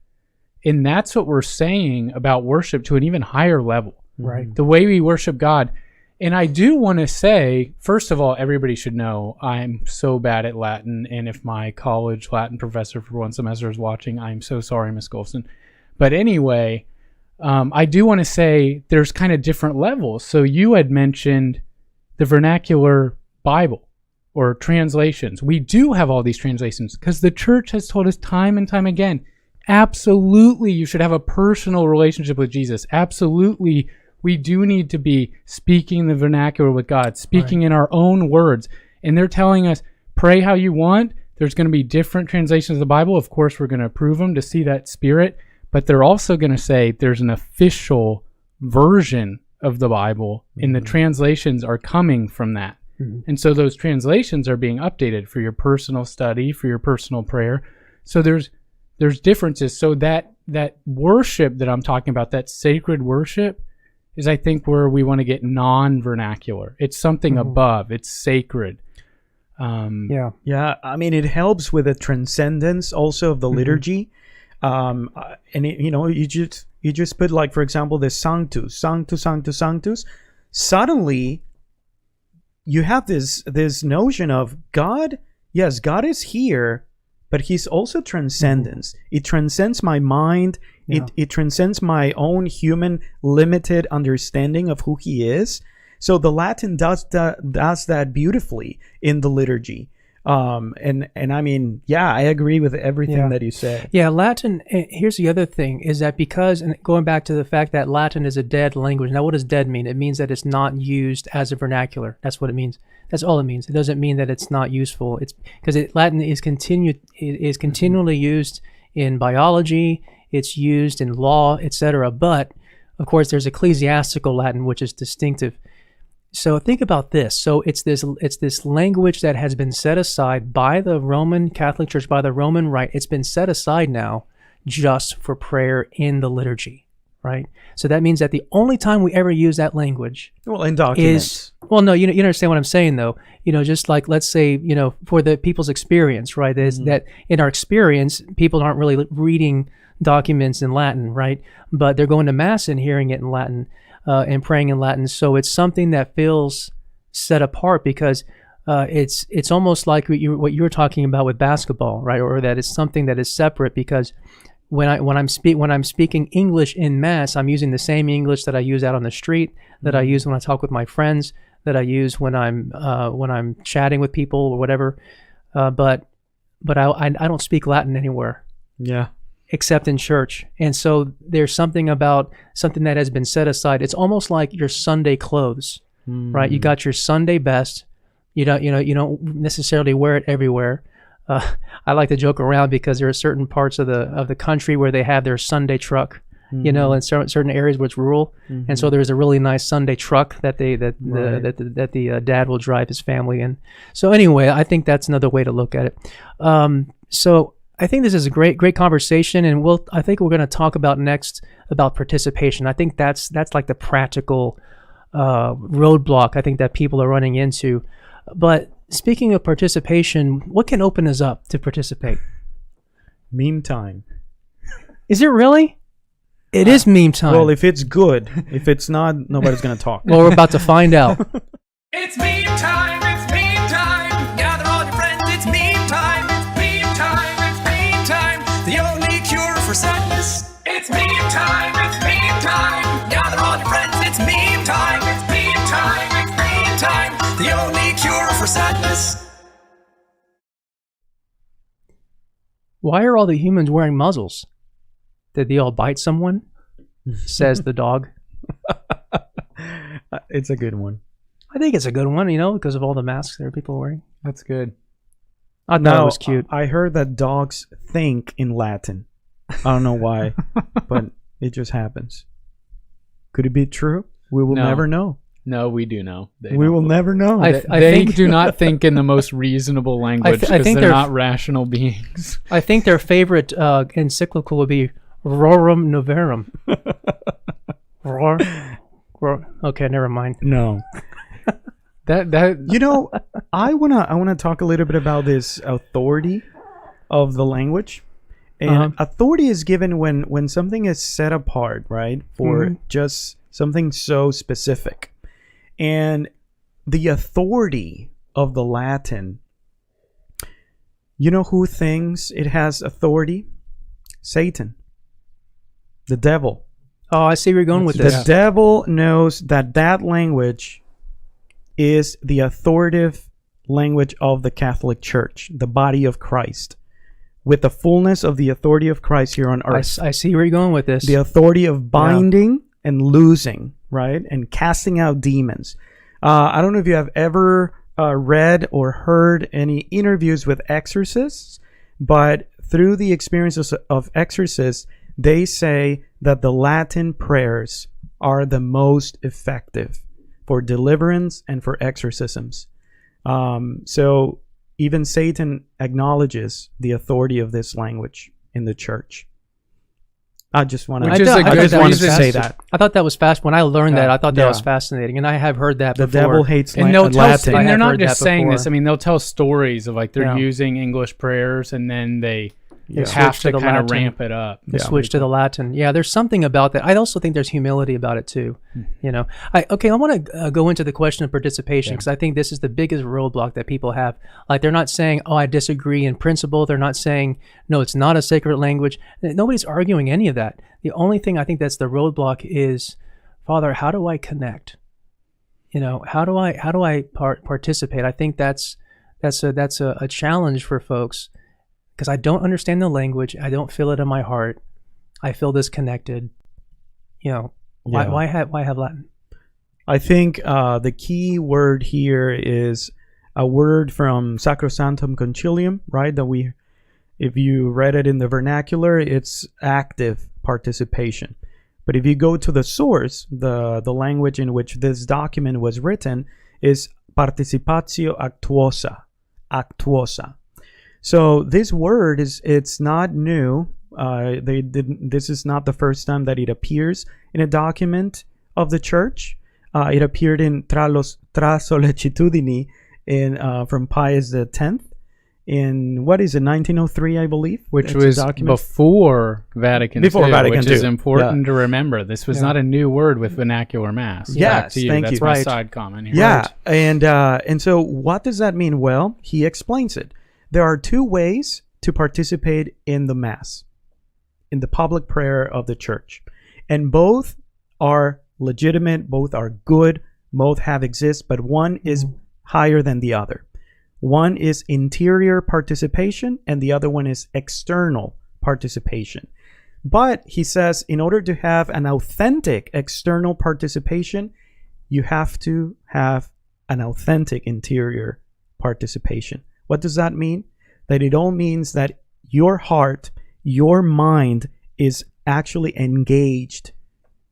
And that's what we're saying about worship to an even higher level. Right. The way we worship God. And I do want to say, first of all, everybody should know I'm so bad at Latin. And if my college Latin professor for one semester is watching, I'm so sorry, Miss Golfson. But anyway, I do want to say there's kind of different levels. So you had mentioned the vernacular Bible or translations. We do have all these translations because the church has told us time and time again, absolutely, you should have a personal relationship with Jesus. Absolutely, we do need to be speaking the vernacular with God, speaking in our own words. And they're telling us, pray how you want. There's going to be different translations of the Bible. Of course, we're going to approve them to see that spirit. But they're also going to say there's an official version of the Bible, and the translations are coming from that. And so those translations are being updated for your personal study, for your personal prayer. So there's differences. So that worship that I'm talking about, that sacred worship, is I think where we want to get non-vernacular. It's something above. It's sacred. Yeah. I mean, it helps with the transcendence also of the liturgy. And you just put, like, for example, the Sanctus, Sanctus, Sanctus, Sanctus. Suddenly, you have this notion of God. Yes, God is here, but He's also transcendence. It transcends my mind. It transcends my own human limited understanding of who He is. So the Latin does that beautifully in the liturgy. And I mean, I agree with everything that you said. Yeah, Latin, here's the other thing, is that because, and going back to the fact that Latin is a dead language. Now, what does dead mean? It means that it's not used as a vernacular. That's what it means. That's all it means. It doesn't mean that it's not useful. It's because Latin is continually used in biology, it's used in law, etc. But, of course, there's ecclesiastical Latin, which is distinctive. So think about this. So it's this language that has been set aside by the Roman Catholic Church, by the Roman Rite. It's been set aside now just for prayer in the liturgy, right? So that means that the only time we ever use that language in documents. No, you understand what I'm saying, though. Just like, let's say, for the people's experience, right? Is that in our experience, people aren't really reading documents in Latin, right? But they're going to Mass and hearing it in Latin. And praying in Latin, so it's something that feels set apart because it's almost like what you were talking about with basketball, right? Or that it's something that is separate because when I'm speaking English in Mass, I'm using the same English that I use out on the street, that I use when I talk with my friends, that I use when I'm chatting with people or whatever. But I don't speak Latin anywhere. Yeah. Except in church. And so there's something about something that has been set aside. It's almost like your Sunday clothes, right? You got your Sunday best. You don't necessarily wear it everywhere. I like to joke around because there are certain parts of the country where they have their Sunday truck, in certain areas where it's rural. And so there's a really nice Sunday truck that the dad will drive his family in. So anyway, I think that's another way to look at it. So I think this is a great conversation, and I think we're going to talk about next about participation. I think that's like the practical roadblock I think that people are running into. But speaking of participation, what can open us up to participate? Meme time. Is it really? It is meme time. Well, if it's good. If it's not, nobody's going to talk. Well, we're about to find out. It's meme time, it's meme time. Gather all your friends, it's meme time. It's meme time, it's meme time. The only cure for sadness. It's meme time, it's meme time. Gather all your friends, it's meme time. It's meme time, it's meme time. The only cure for sadness. Why are all the humans wearing muzzles? Did they all bite someone? Says the dog. It's a good one. I think it's a good one, because of all the masks that people are wearing. That's good. I thought it was cute. I heard that dogs think in Latin. I don't know why, but it just happens. Could it be true? We will No. never know. No, we do know. We will never know. I They think do not think in the most reasonable language I because think they're they're- not rational beings. I think their favorite encyclical would be Rorum Novarum. Roar. Okay, never mind. No. That You know, I wanna talk a little bit about this authority of the language. And authority is given when something is set apart, right? For just something so specific. And the authority of the Latin, you know who thinks it has authority? Satan. The devil. Oh, I see where you're going with The this. devil knows that language is the authoritative language of the Catholic Church, the body of Christ, with the fullness of the authority of Christ here on earth. I see where you're going with this. The authority of binding and loosing, right? And casting out demons. I don't know if you have ever read or heard any interviews with exorcists, but through the experiences of exorcists, they say that the Latin prayers are the most effective for deliverance and for exorcisms. So even Satan acknowledges the authority of this language in the church. I just want Which is a I good thought wanted to reason say to- that. I thought that was fast. When I learned that, I thought that Yeah. was fascinating, and I have heard that The before. devil hates and they'll tell, Latin. I and they're have not heard just that saying before. this. I mean, they'll tell stories of like they're Yeah. using English prayers and then they They have switch to to the kind of Latin. ramp it up. They switch to the Latin. Yeah, there's something about that. I also think there's humility about it too. You know, I want to go into the question of participation because I think this is the biggest roadblock that people have. Like they're not saying, "Oh, I disagree in principle." They're not saying, "No, it's not a sacred language." Nobody's arguing any of that. The only thing I think that's the roadblock is, Father, how do I connect? You know, how do I participate? I think that's a challenge for folks. Because I don't understand the language, I don't feel it in my heart. I feel disconnected. You know, Yeah. why have Latin? I think the key word here is a word from Sacrosanctum Concilium, right? If you read it in the vernacular, it's active participation. But if you go to the source, the language in which this document was written is participatio actuosa. So this word it's not new. This is not the first time that it appears in a document of the church. It appeared in Tra Solecitudini from Pius X in 1903, I believe, Which It's a was document. before Vatican Before II, Vatican which is II, important to remember. This was not a new word with vernacular mass. Yes, Back to you. thank That's you. my Right. side comment here. Yeah, and so what does that mean? Well, he explains it. There are two ways to participate in the Mass, in the public prayer of the church. And both are legitimate, both are good, both exist, but one is higher than the other. One is interior participation, and the other one is external participation. But he says, in order to have an authentic external participation, you have to have an authentic interior participation. What does that mean? That it all means that your heart, your mind is actually engaged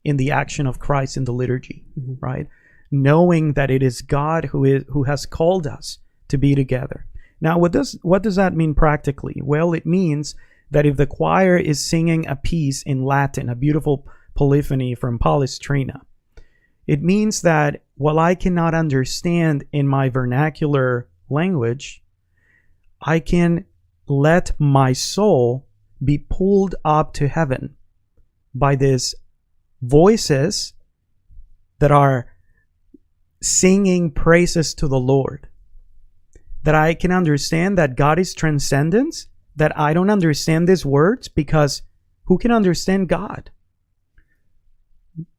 in the action of Christ in the liturgy, right? Knowing that it is God who has called us to be together. Now, what does that mean practically? Well, it means that if the choir is singing a piece in Latin, a beautiful polyphony from Palestrina, it means that while I cannot understand in my vernacular language, I can let my soul be pulled up to heaven by these voices that are singing praises to the Lord. That I can understand that God is transcendence, that I don't understand these words because who can understand God?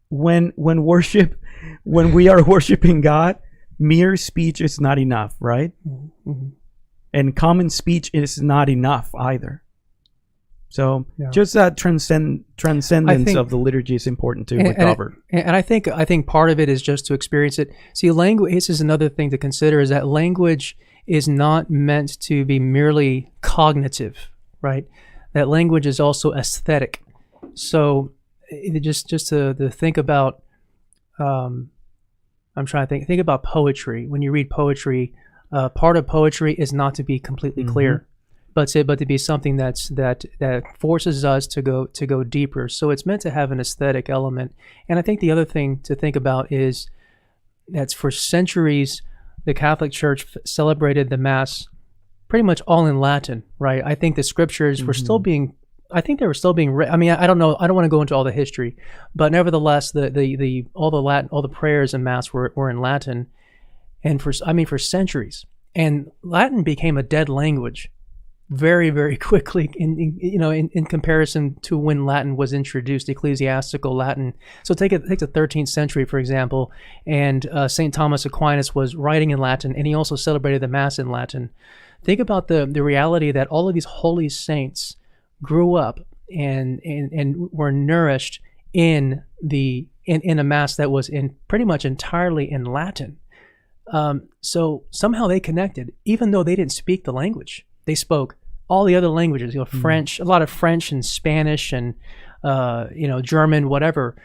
When we are worshiping God, mere speech is not enough, right? And common speech is not enough either. So just that transcendence think- of the liturgy is important to recover. And I think part of it is just to experience it. See, language. This is another thing to consider: is that language is not meant to be merely cognitive, right? that language is also aesthetic. So just to think about, I'm trying to think about poetry. When you read poetry, part of poetry is not to be completely clear, but to be something that forces us to go deeper. So it's meant to have an aesthetic element. And I think the other thing to think about is that for centuries, the Catholic Church celebrated the Mass pretty much all in Latin, right? I think the scriptures were still being, I think they were still being written. I mean, I don't know. I don't want to go into all the history, but nevertheless, all the prayers in Mass were in Latin, and for centuries. And Latin became a dead language very, very quickly in comparison to when Latin was introduced, ecclesiastical Latin. So take the 13th century, for example, and St. Thomas Aquinas was writing in Latin, and he also celebrated the Mass in Latin. Think about the reality that all of these holy saints grew up and were nourished in a Mass that was pretty much entirely in Latin. So somehow they connected, even though they didn't speak the language. They spoke all the other languages, French, a lot of French and Spanish and German, whatever.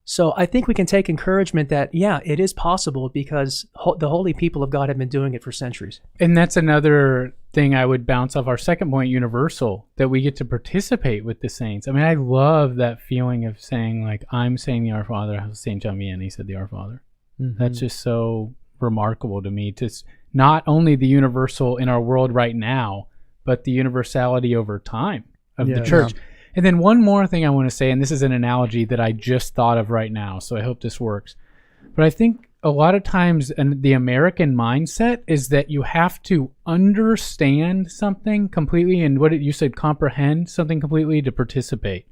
So I think we can take encouragement that, yeah, it is possible because the holy people of God have been doing it for centuries. And that's another thing I would bounce off our second point, universal, that we get to participate with the saints. I mean, I love that feeling of saying, like, I'm saying the Our Father, how St. John Vianney said the Our Father. That's just so remarkable to me, to not only the universal in our world right now, but the universality over time of the church. Yeah. And then one more thing I want to say, and this is an analogy that I just thought of right now, so I hope this works. But I think a lot of times the American mindset is that you have to understand something completely, and you said comprehend something completely to participate.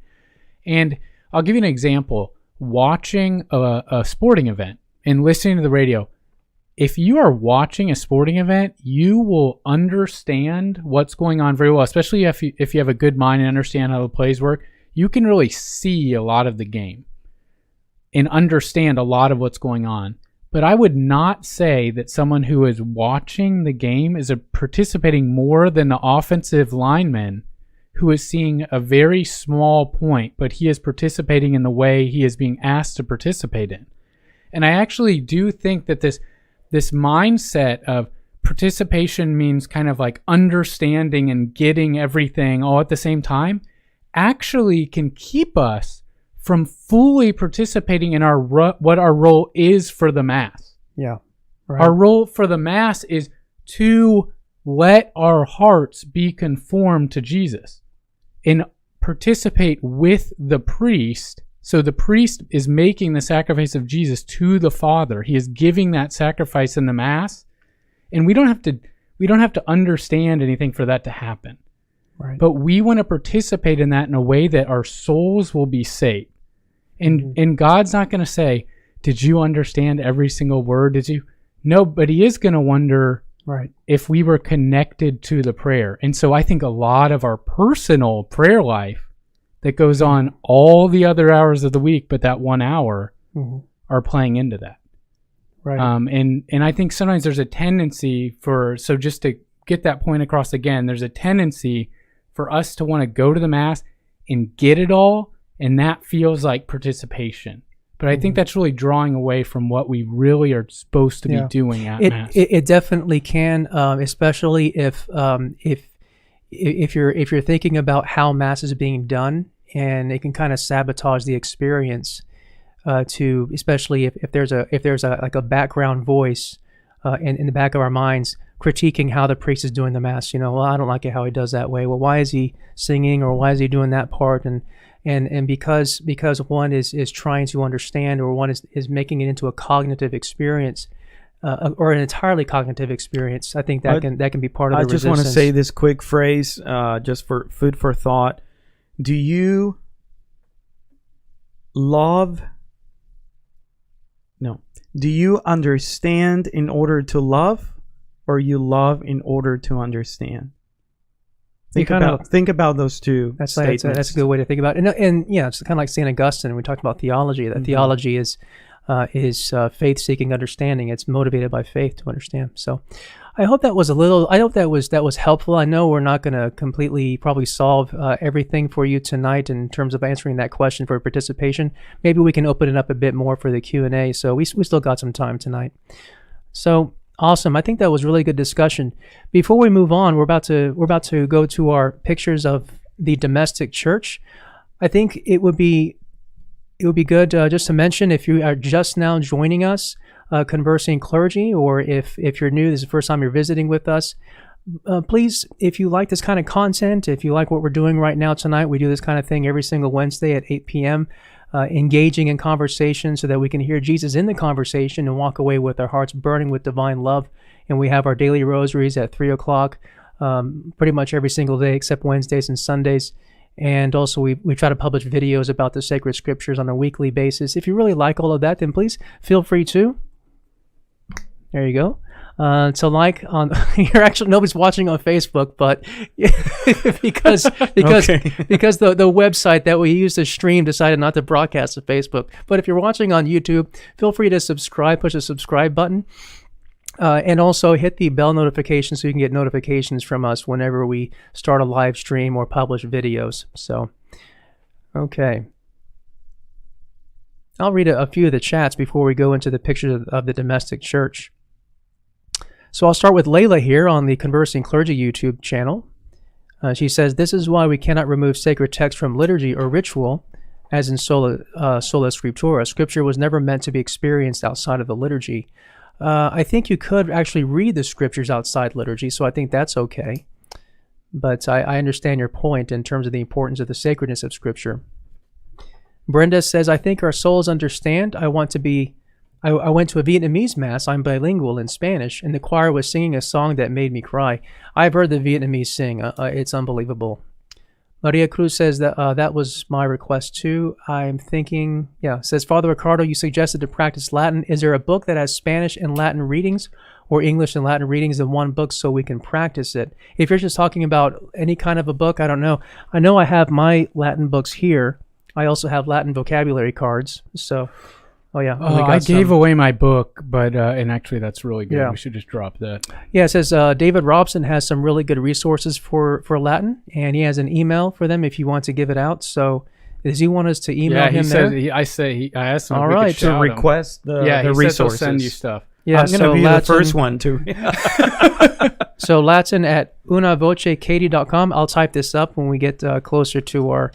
And I'll give you an example. Watching a sporting event and listening to the radio, if you are watching a sporting event, you will understand what's going on very well, especially if you have a good mind and understand how the plays work. You can really see a lot of the game and understand a lot of what's going on. But I would not say that someone who is watching the game is participating more than the offensive lineman who is seeing a very small point, but he is participating in the way he is being asked to participate in. And I actually do think that this mindset of participation means kind of like understanding and getting everything all at the same time actually can keep us from fully participating in what our role is for the Mass. Yeah. Right. Our role for the Mass is to let our hearts be conformed to Jesus and participate with the priest. So the priest is making the sacrifice of Jesus to the Father. He is giving that sacrifice in the Mass, and we don't have to understand anything for that to happen. Right. But we want to participate in that in a way that our souls will be saved. And God's not going to say, "Did you understand every single word? Did you?" No, but He is going to wonder, right, if we were connected to the prayer. And so I think a lot of our personal prayer life that goes on all the other hours of the week, but that 1 hour, are playing into that. Right. And I think sometimes there's a tendency so just to get that point across again, there's a tendency for us to want to go to the Mass and get it all, and that feels like participation. But I think that's really drawing away from what we really are supposed to be doing at Mass. It definitely can, especially if you're thinking about how Mass is being done, and it can kind of sabotage the experience. Especially if there's a background voice in the back of our minds critiquing how the priest is doing the Mass. Well, I don't like it how he does that way. Well, why is he singing, or why is he doing that part? And because one is trying to understand, or one is making it into a cognitive experience, or an entirely cognitive experience, I think that can be part of the resistance. I just want to say this quick phrase, just for food for thought. Do you understand in order to love, or you love in order to understand? Think about those two statements. That's a good way to think about it. And yeah, it's kind of like St. Augustine. We talked about theology. That theology is faith-seeking understanding. It's motivated by faith to understand. So I hope that was that was helpful. I know we're not going to completely probably solve everything for you tonight in terms of answering that question for participation. Maybe we can open it up a bit more for the Q&A. So we still got some time tonight. So awesome. I think that was really good discussion. Before we move on, we're about to go to our pictures of the domestic church. I think it would be good just to mention, if you are just now joining us, Conversing Clergy, or if you're new, this is the first time you're visiting with us, please, if you like this kind of content, if you like what we're doing right now tonight, we do this kind of thing every single Wednesday at 8 p.m., engaging in conversation so that we can hear Jesus in the conversation and walk away with our hearts burning with divine love. And we have our daily rosaries at 3 o'clock pretty much every single day except Wednesdays and Sundays. And also we try to publish videos about the sacred scriptures on a weekly basis. If you really like all of that, then please feel free to. There you go. So like on, you're actually, nobody's watching on Facebook, but because the website that we use to stream decided not to broadcast to Facebook. But if you're watching on YouTube, feel free to subscribe, push the subscribe button, and also hit the bell notification so you can get notifications from us whenever we start a live stream or publish videos. So, okay. I'll read a few of the chats before we go into the pictures of the domestic church. So I'll start with Layla here on the Conversing Clergy YouTube channel. She says, "This is why we cannot remove sacred text from liturgy or ritual, as in sola scriptura. Scripture was never meant to be experienced outside of the liturgy." I think you could actually read the scriptures outside liturgy, so I think that's okay. But I understand your point in terms of the importance of the sacredness of Scripture. Brenda says, "I think our souls understand. I went to a Vietnamese mass. I'm bilingual in Spanish, and the choir was singing a song that made me cry. I've heard the Vietnamese sing. It's unbelievable." Maria Cruz says that that was my request too. I'm thinking, says, "Father Ricardo, you suggested to practice Latin. Is there a book that has Spanish and Latin readings, or English and Latin readings in one book so we can practice it?" If you're just talking about any kind of a book, I don't know. I know I have my Latin books here. I also have Latin vocabulary cards. So, I gave away my book, but and actually that's really good. Yeah. We should just drop that. Yeah, it says David Robson has some really good resources for Latin, and he has an email for them if you want to give it out. So, does he want us to email him there? I asked him All if we right, could To shout him. request the he resources. said they'll send you stuff. Yeah, I'm going to be the first one to. So Latin at unavocecatie.com. I'll type this up when we get closer to our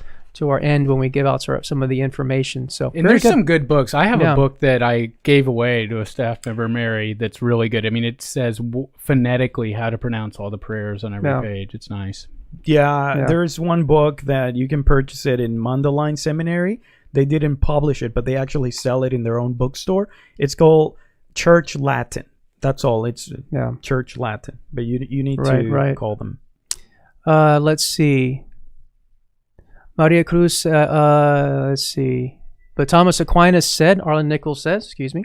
end, when we give out some of the information. So And there's good. some good books. I have Yeah. a book that I gave away to a staff member, Mary, that's really good. I mean, it says phonetically how to pronounce all the prayers on every page. It's nice. Yeah, Yeah. there's one book that you can purchase it in Mundelein Seminary. They didn't publish it, but they actually sell it in their own bookstore. It's called Church Latin. That's all. It's Church Latin. But you need to call them. Let's see. Maria Cruz, let's see. But Thomas Aquinas said, Arlen Nichols says, excuse me.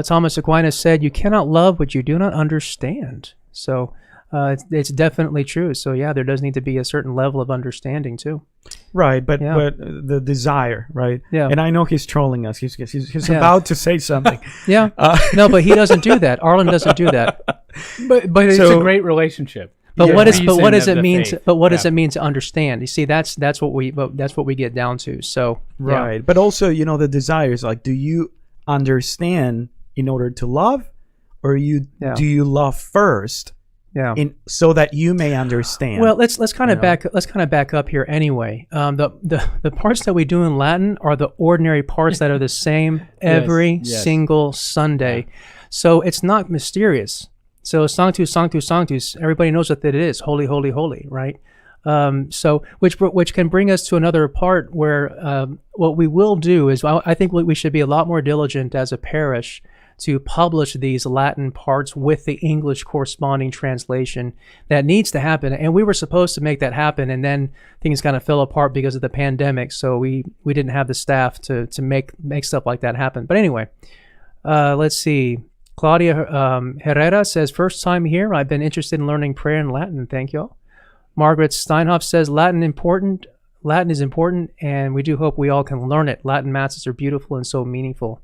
Thomas Aquinas said, "You cannot love what you do not understand." So it's definitely true. So yeah, there does need to be a certain level of understanding too. Right, but the desire, right? Yeah. And I know he's trolling us. He's about to say something. Yeah. No, but he doesn't do that. Arlen doesn't do that. But it's a great relationship. But what does Reason it of mean? the faith. Does it mean to understand? You see, that's what we get down to. So Right. But also, the desire is like, do you understand in order to love, or do you love first? Yeah. So that you may understand. Well, let's kind of back up here anyway. The parts that we do in Latin are the ordinary parts that are the same every single Sunday. So it's not mysterious. So Sanctus, Sanctus, Sanctus, everybody knows what that is. Holy, holy, holy, right? So which can bring us to another part where what we will do is, I think we should be a lot more diligent as a parish to publish these Latin parts with the English corresponding translation. That needs to happen, and we were supposed to make that happen, and then things kind of fell apart because of the pandemic, so we didn't have the staff to make stuff like that happen. But anyway, let's see. Claudia Herrera says, "First time here. I've been interested in learning prayer in Latin. Thank you." Margaret Steinhoff says, Latin is important, and we do hope we all can learn it. Latin masses are beautiful and so meaningful.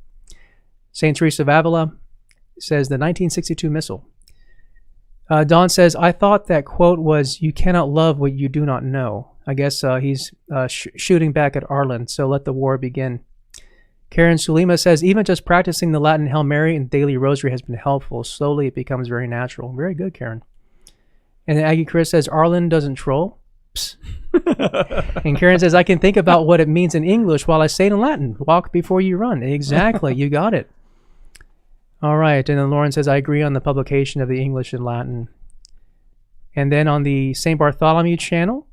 St. Teresa of Avila says, the 1962 Missal. Don says, I thought that quote was, "You cannot love what you do not know." I guess he's shooting back at Arlen, so let the war begin. Karen Sulima says, even just practicing the Latin Hail Mary and daily rosary has been helpful. Slowly it becomes very natural. Very good, Karen. And Aggie Chris says, Arlen doesn't troll. Psst. And Karen says, I can think about what it means in English while I say it in Latin. Walk before you run. Exactly. You got it. All right. And then Lauren says, I agree on the publication of the English and Latin. And then on the St. Bartholomew channel,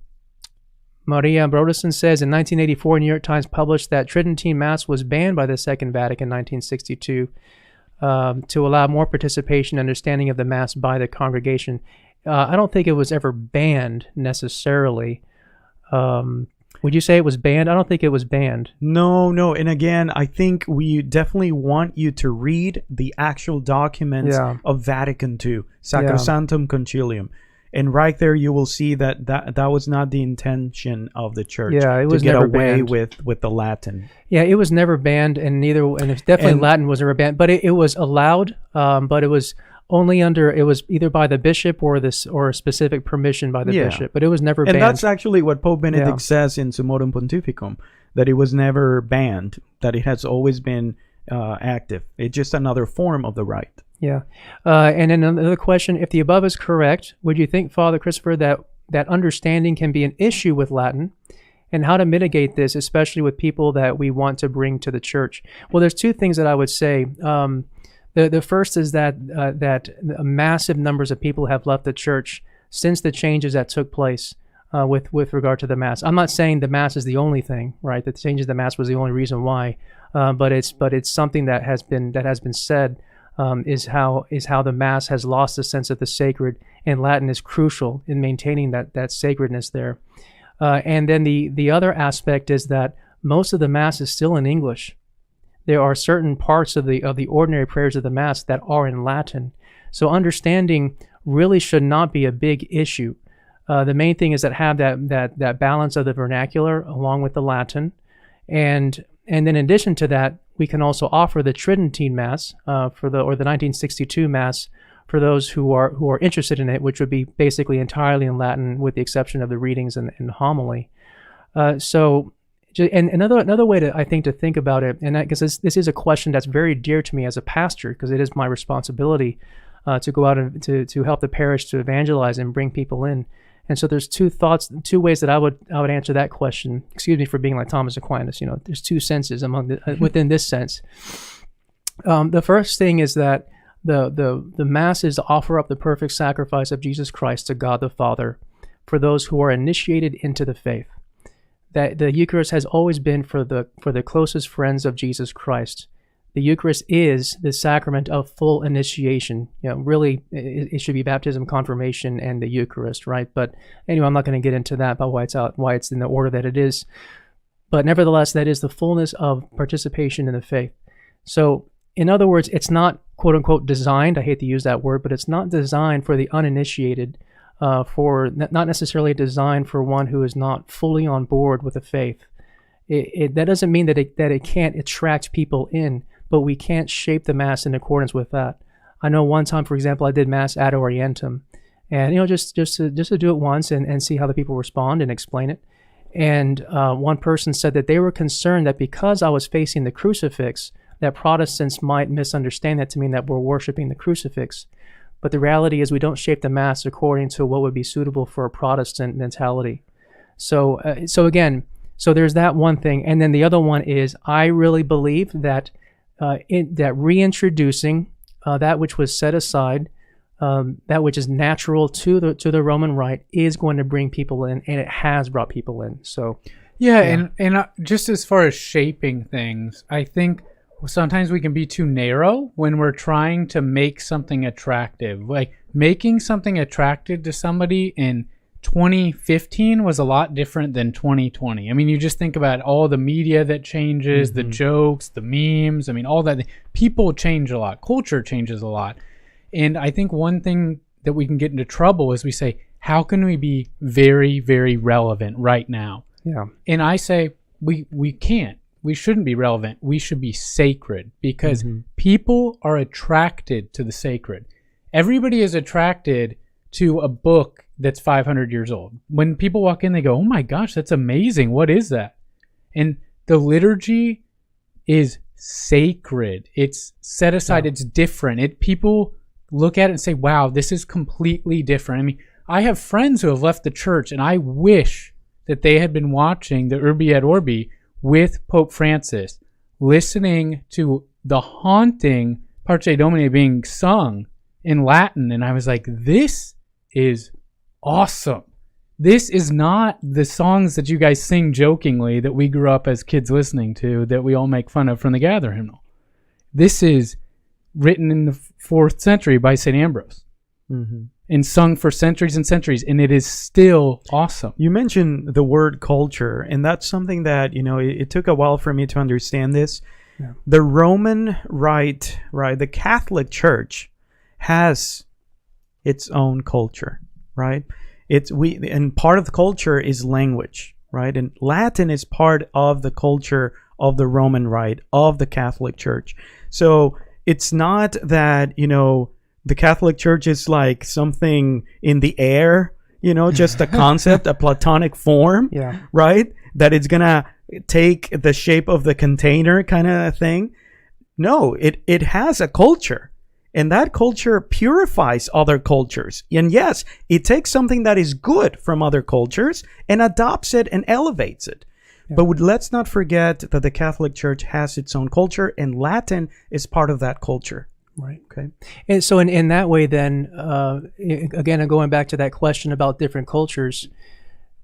Maria Broderson says, in 1984, New York Times published that Tridentine Mass was banned by the Second Vatican in 1962 to allow more participation and understanding of the Mass by the congregation. I don't think it was ever banned necessarily. Would you say it was banned? I don't think it was banned. No. And again, I think we definitely want you to read the actual documents of Vatican II, Sacrosanctum Concilium. And right there, you will see that was not the intention of the church. Yeah, it was to get never away banned. with the Latin. Yeah, it was never banned, and it's definitely Latin was never banned. But it was allowed, but it was only it was either by the bishop or a specific permission by the bishop. But it was never banned. And that's actually what Pope Benedict says in Summorum Pontificum, that it was never banned, that it has always been active. It's just another form of the rite. Yeah. And then another question, if the above is correct, would you think, Father Christopher, that understanding can be an issue with Latin, and how to mitigate this, especially with people that we want to bring to the church? Well, there's two things that I would say. The first is that massive numbers of people have left the church since the changes that took place with regard to the Mass. I'm not saying the Mass is the only thing, right? The changes of the Mass was the only reason why, but it's something that has been said. Is how the Mass has lost the sense of the sacred, and Latin is crucial in maintaining that sacredness there. And then the other aspect is that most of the Mass is still in English. There are certain parts of the ordinary prayers of the Mass that are in Latin. So understanding really should not be a big issue. The main thing is that have that balance of the vernacular along with the Latin, and then in addition to that, we can also offer the Tridentine Mass or the 1962 Mass for those who are interested in it, which would be basically entirely in Latin with the exception of the readings and homily. And another way I think to think about it, and because this is a question that's very dear to me as a pastor, because it is my responsibility to go out and to help the parish to evangelize and bring people in. And so there's two ways that I would answer that question. Excuse me for being like Thomas Aquinas. There's two senses within this sense. The first thing is that the Mass is to offer up the perfect sacrifice of Jesus Christ to God the Father for those who are initiated into the faith. That the Eucharist has always been for the closest friends of Jesus Christ. The Eucharist is the sacrament of full initiation. Really, it should be baptism, confirmation, and the Eucharist, right? But anyway, I'm not going to get into that about why it's in the order that it is. But nevertheless, that is the fullness of participation in the faith. So, in other words, it's not quote unquote designed. I hate to use that word, but it's not designed for the uninitiated. Not necessarily designed for one who is not fully on board with the faith. That doesn't mean that it can't attract people in. But we can't shape the Mass in accordance with that. I know one time, for example, I did Mass ad orientem, and just to do it once and see how the people respond and explain it. And one person said that they were concerned that because I was facing the crucifix, that Protestants might misunderstand that to mean that we're worshiping the crucifix. But the reality is we don't shape the Mass according to what would be suitable for a Protestant mentality. So there's that one thing, and then the other one is I really believe that. That reintroducing that which was set aside, that which is natural to the Roman Rite, is going to bring people in, and it has brought people in. So, and just as far as shaping things, I think sometimes we can be too narrow when we're trying to make something attractive. Like making something attractive to somebody in 2015 was a lot different than 2020. I mean, you just think about all the media that changes, the jokes, the memes. I mean, all that. People change a lot. Culture changes a lot. And I think one thing that we can get into trouble is we say, how can we be very, very relevant right now? Yeah. And I say, we can't. We shouldn't be relevant. We should be sacred, because people are attracted to the sacred. Everybody is attracted to a book that's 500 years old. When people walk in, they go, "Oh my gosh, that's amazing. What is that?" And the liturgy is sacred. It's set aside. It's different. People look at it and say, "Wow, this is completely different." I mean, I have friends who have left the church, and I wish that they had been watching the Urbi et Orbi with Pope Francis, listening to the haunting Parce Domini being sung in Latin. And I was like, this is awesome. This is not the songs that you guys sing jokingly that we grew up as kids listening to, that we all make fun of from the Gather hymnal. This is written in the 4th century by St. Ambrose and sung for centuries and centuries, and it is still awesome. You mentioned the word culture, and that's something that, it took a while for me to understand this. Yeah. The Roman Rite, right, the Catholic Church has its own culture, right? And part of the culture is language, right? And Latin is part of the culture of the Roman Rite, of the Catholic Church. So it's not that, the Catholic Church is like something in the air, just a concept, a Platonic form, right? That it's going to take the shape of the container kind of thing. No, it has a culture. And that culture purifies other cultures. And yes, it takes something that is good from other cultures and adopts it and elevates it. Yeah. But let's not forget that the Catholic Church has its own culture, and Latin is part of that culture. Right. Okay. And so in that way, then, again, going back to that question about different cultures,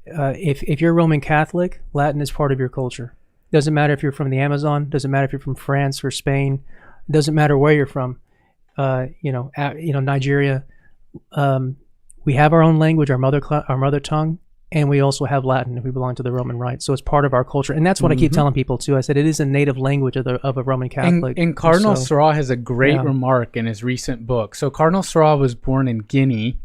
if you're Roman Catholic, Latin is part of your culture. Doesn't matter if you're from the Amazon. Doesn't matter if you're from France or Spain. Doesn't matter where you're from. Nigeria. We have our own language, our mother tongue, and we also have Latin if we belong to the Roman Rite. So it's part of our culture, and that's what I keep telling people too. I said it is a native language of a Roman Catholic. And Cardinal Sarah has a great remark in his recent book. So Cardinal Sarah was born in Guinea.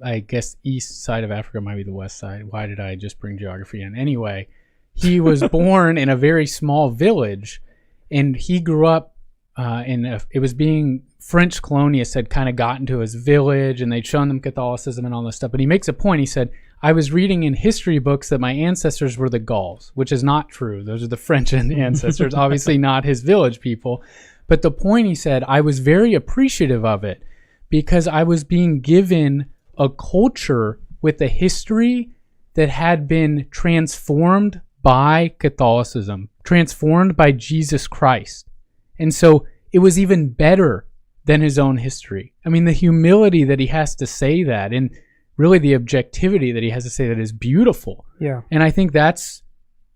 I guess east side of Africa might be the west side. Why did I just bring geography in? Anyway, he was born in a very small village, and he grew up it was being French colonialists had kind of gotten to his village, and they'd shown them Catholicism and all this stuff. But he makes a point. He said, I was reading in history books that my ancestors were the Gauls, which is not true. Those are the French ancestors, obviously not his village people. But the point, he said, I was very appreciative of it because I was being given a culture with a history that had been transformed by Catholicism, transformed by Jesus Christ. And so it was even better than his own history. I mean, the humility that he has to say that, and really the objectivity that he has to say that, is beautiful. Yeah. And I think that's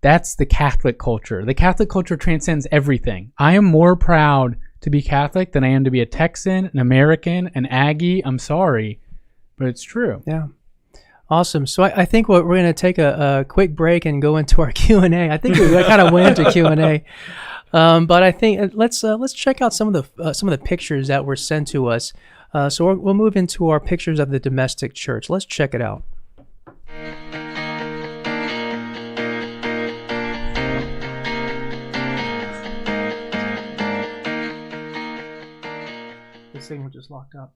the Catholic culture. The Catholic culture transcends everything. I am more proud to be Catholic than I am to be a Texan, an American, an Aggie. I'm sorry, but it's true. Yeah. Awesome. So I think we're going to take a quick break and go into our Q&A. I think we kind of went into Q&A. But I think let's check out some of the pictures that were sent to us. So we'll move into our pictures of the domestic church. Let's check it out. The signal just locked up.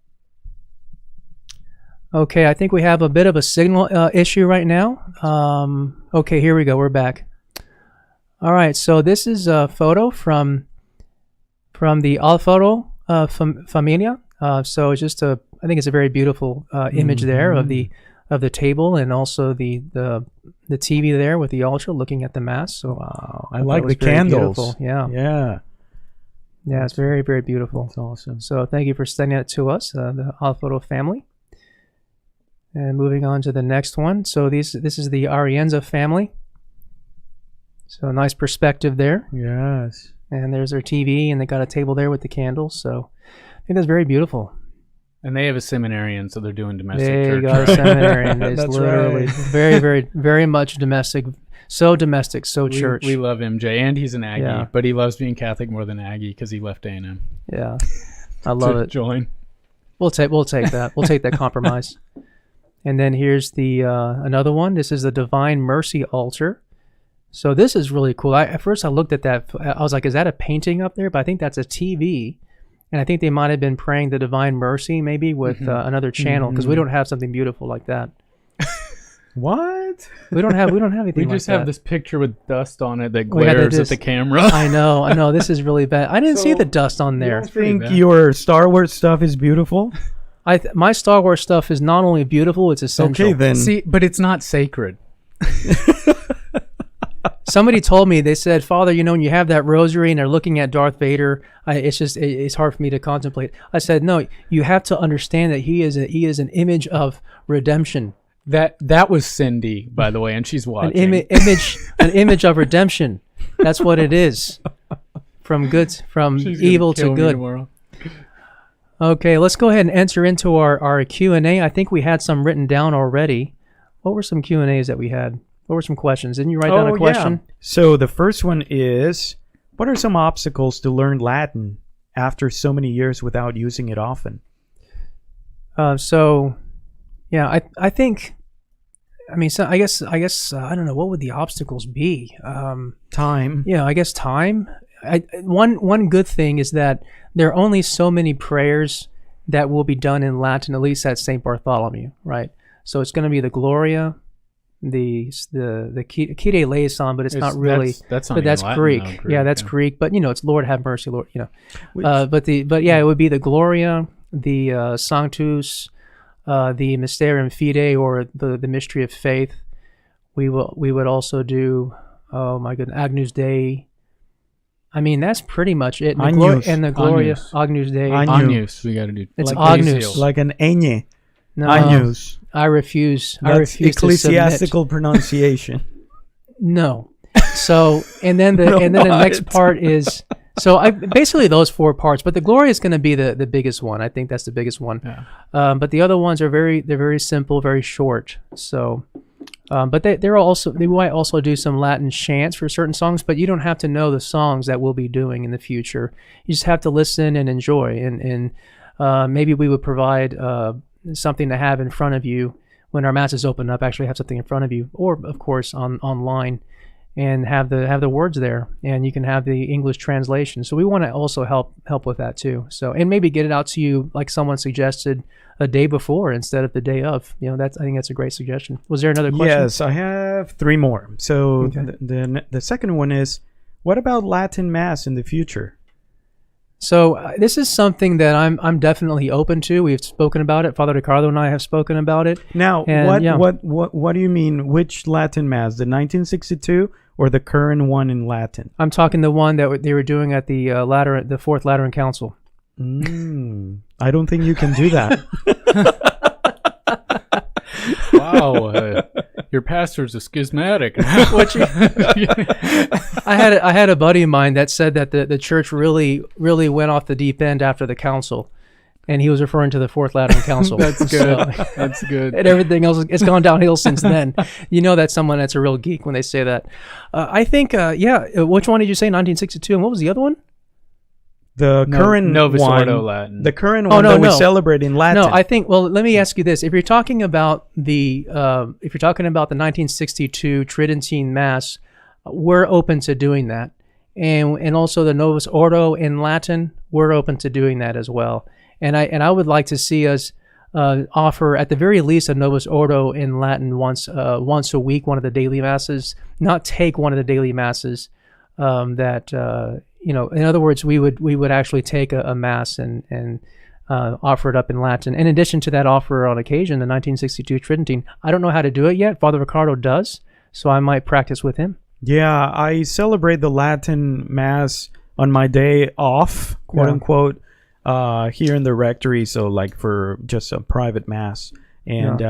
Okay, I think we have a bit of a signal issue right now. Okay, here we go. We're back. All right, so this is a photo from the Alfaro Familia. So it's just I think it's a very beautiful image there of the table, and also the TV there with the altar looking at the mass. So wow, I like the candles. Beautiful. Yeah, yeah, it's very, very beautiful. That's awesome. So thank you for sending it to us, the Alfaro family. And moving on to the next one. So this is the Arienza family. So a nice perspective there. Yes. And there's their TV, and they got a table there with the candles. So I think that's very beautiful. And they have a seminarian, so they're doing domestic church. They got a seminarian. It's That's literally right. very, very, very much domestic. So domestic, so church. We love MJ, and he's an Aggie, Yeah. but he loves being Catholic more than Aggie because he left A&M. Yeah, I love it. Join. We'll take that. We'll take that compromise. And then here's the another one. This is the Divine Mercy altar. So this is really cool. At first I looked at that. I was like, is that a painting up there? But I think that's a TV. and I think they might have been praying the Divine Mercy maybe with another channel, because we don't have something beautiful like that. What? We don't have anything. We just like have this picture with dust on it that Oh, yeah, glares that at the is- camera. I know. This is really bad. I didn't see the dust on there. I think bad. your Star Wars stuff is beautiful. My Star Wars stuff is not only beautiful, it's essential. Okay, then. See, but it's not sacred. Somebody told me, they said, Father, when you have that rosary and they're looking at Darth Vader, it's hard for me to contemplate. I said, no, you have to understand that he is an image of redemption. That was Cindy, by the way, and she's watching. An image of redemption. That's what it is. From She's gonna evil to kill me good. tomorrow. Okay, let's go ahead and enter into our Q&A. I think we had some written down already. What were some Q&As that we had? What were some questions? Didn't you write down a question? Yeah. So the first one is, what are some obstacles to learn Latin after so many years without using it often? I think, I guess, I don't know, what would the obstacles be? Time. Yeah, I guess time. One good thing is that there are only so many prayers that will be done in Latin, at least at St. Bartholomew, right? So it's going to be the Gloria, the Kyrie eleison, but it's not really. That's not but that's even Latin, Greek. though, Yeah, that's Greek. But it's Lord have mercy, Lord. It would be the Gloria, the Sanctus, the Mysterium Fidei, or the mystery of faith. We would also do, oh my goodness, Agnus Dei. That's pretty much it. And the Gloria, Agnus Dei. Agnus, we got to do. It's like Agnus. Like an ñ. No, Agnus. I refuse. That's I refuse ecclesiastical to submit. pronunciation. No. So, and then the next part is, basically those 4 parts, but the Gloria is going to be the biggest one. I think that's the biggest one. Yeah. But the other ones are very simple, very short. So, but they might also do some Latin chants for certain songs, but you don't have to know the songs that we'll be doing in the future. You just have to listen and enjoy, and maybe we would provide something to have in front of you when our masses open up. Actually, have something in front of you, or of course online, and have the words there, and you can have the English translation. So we want to also help with that too. So, and maybe get it out to you like someone suggested a day before instead of the day of. I think that's a great suggestion. Was there another question? Yes, I have 3 more. So Okay. the second one is, what about Latin Mass in the future? So this is something that I'm definitely open to. We've spoken about it. Father Ricardo and I have spoken about it. Now, And, what do you mean? Which Latin Mass? The 1962 or the current one in Latin? I'm talking the one that they were doing at the Fourth Lateran Council. I don't think you can do that. Wow, your pastor's a schismatic. I had a buddy of mine that said that the church really went off the deep end after the council, and he was referring to the Fourth Lateran Council. That's good. That's good. And everything else, it's gone downhill since then. That's someone that's a real geek when they say that. I think, which one did you say, 1962, and what was the other one? The current Novus one, Ordo Latin. The current one that we celebrate in Latin. No, I think. Well, let me ask you this: if you're talking about the 1962 Tridentine Mass, we're open to doing that, and also the Novus Ordo in Latin, we're open to doing that as well. And I would like to see us offer at the very least a Novus Ordo in Latin once a week, one of the daily masses. Not take one of the daily masses in other words, we would actually take a mass and offer it up in Latin. In addition to that, offer on occasion the 1962 Tridentine. I don't know how to do it yet. Father Ricardo does, so I might practice with him. Yeah, I celebrate the Latin Mass on my day off, quote unquote, here in the rectory. So like for just a private mass. And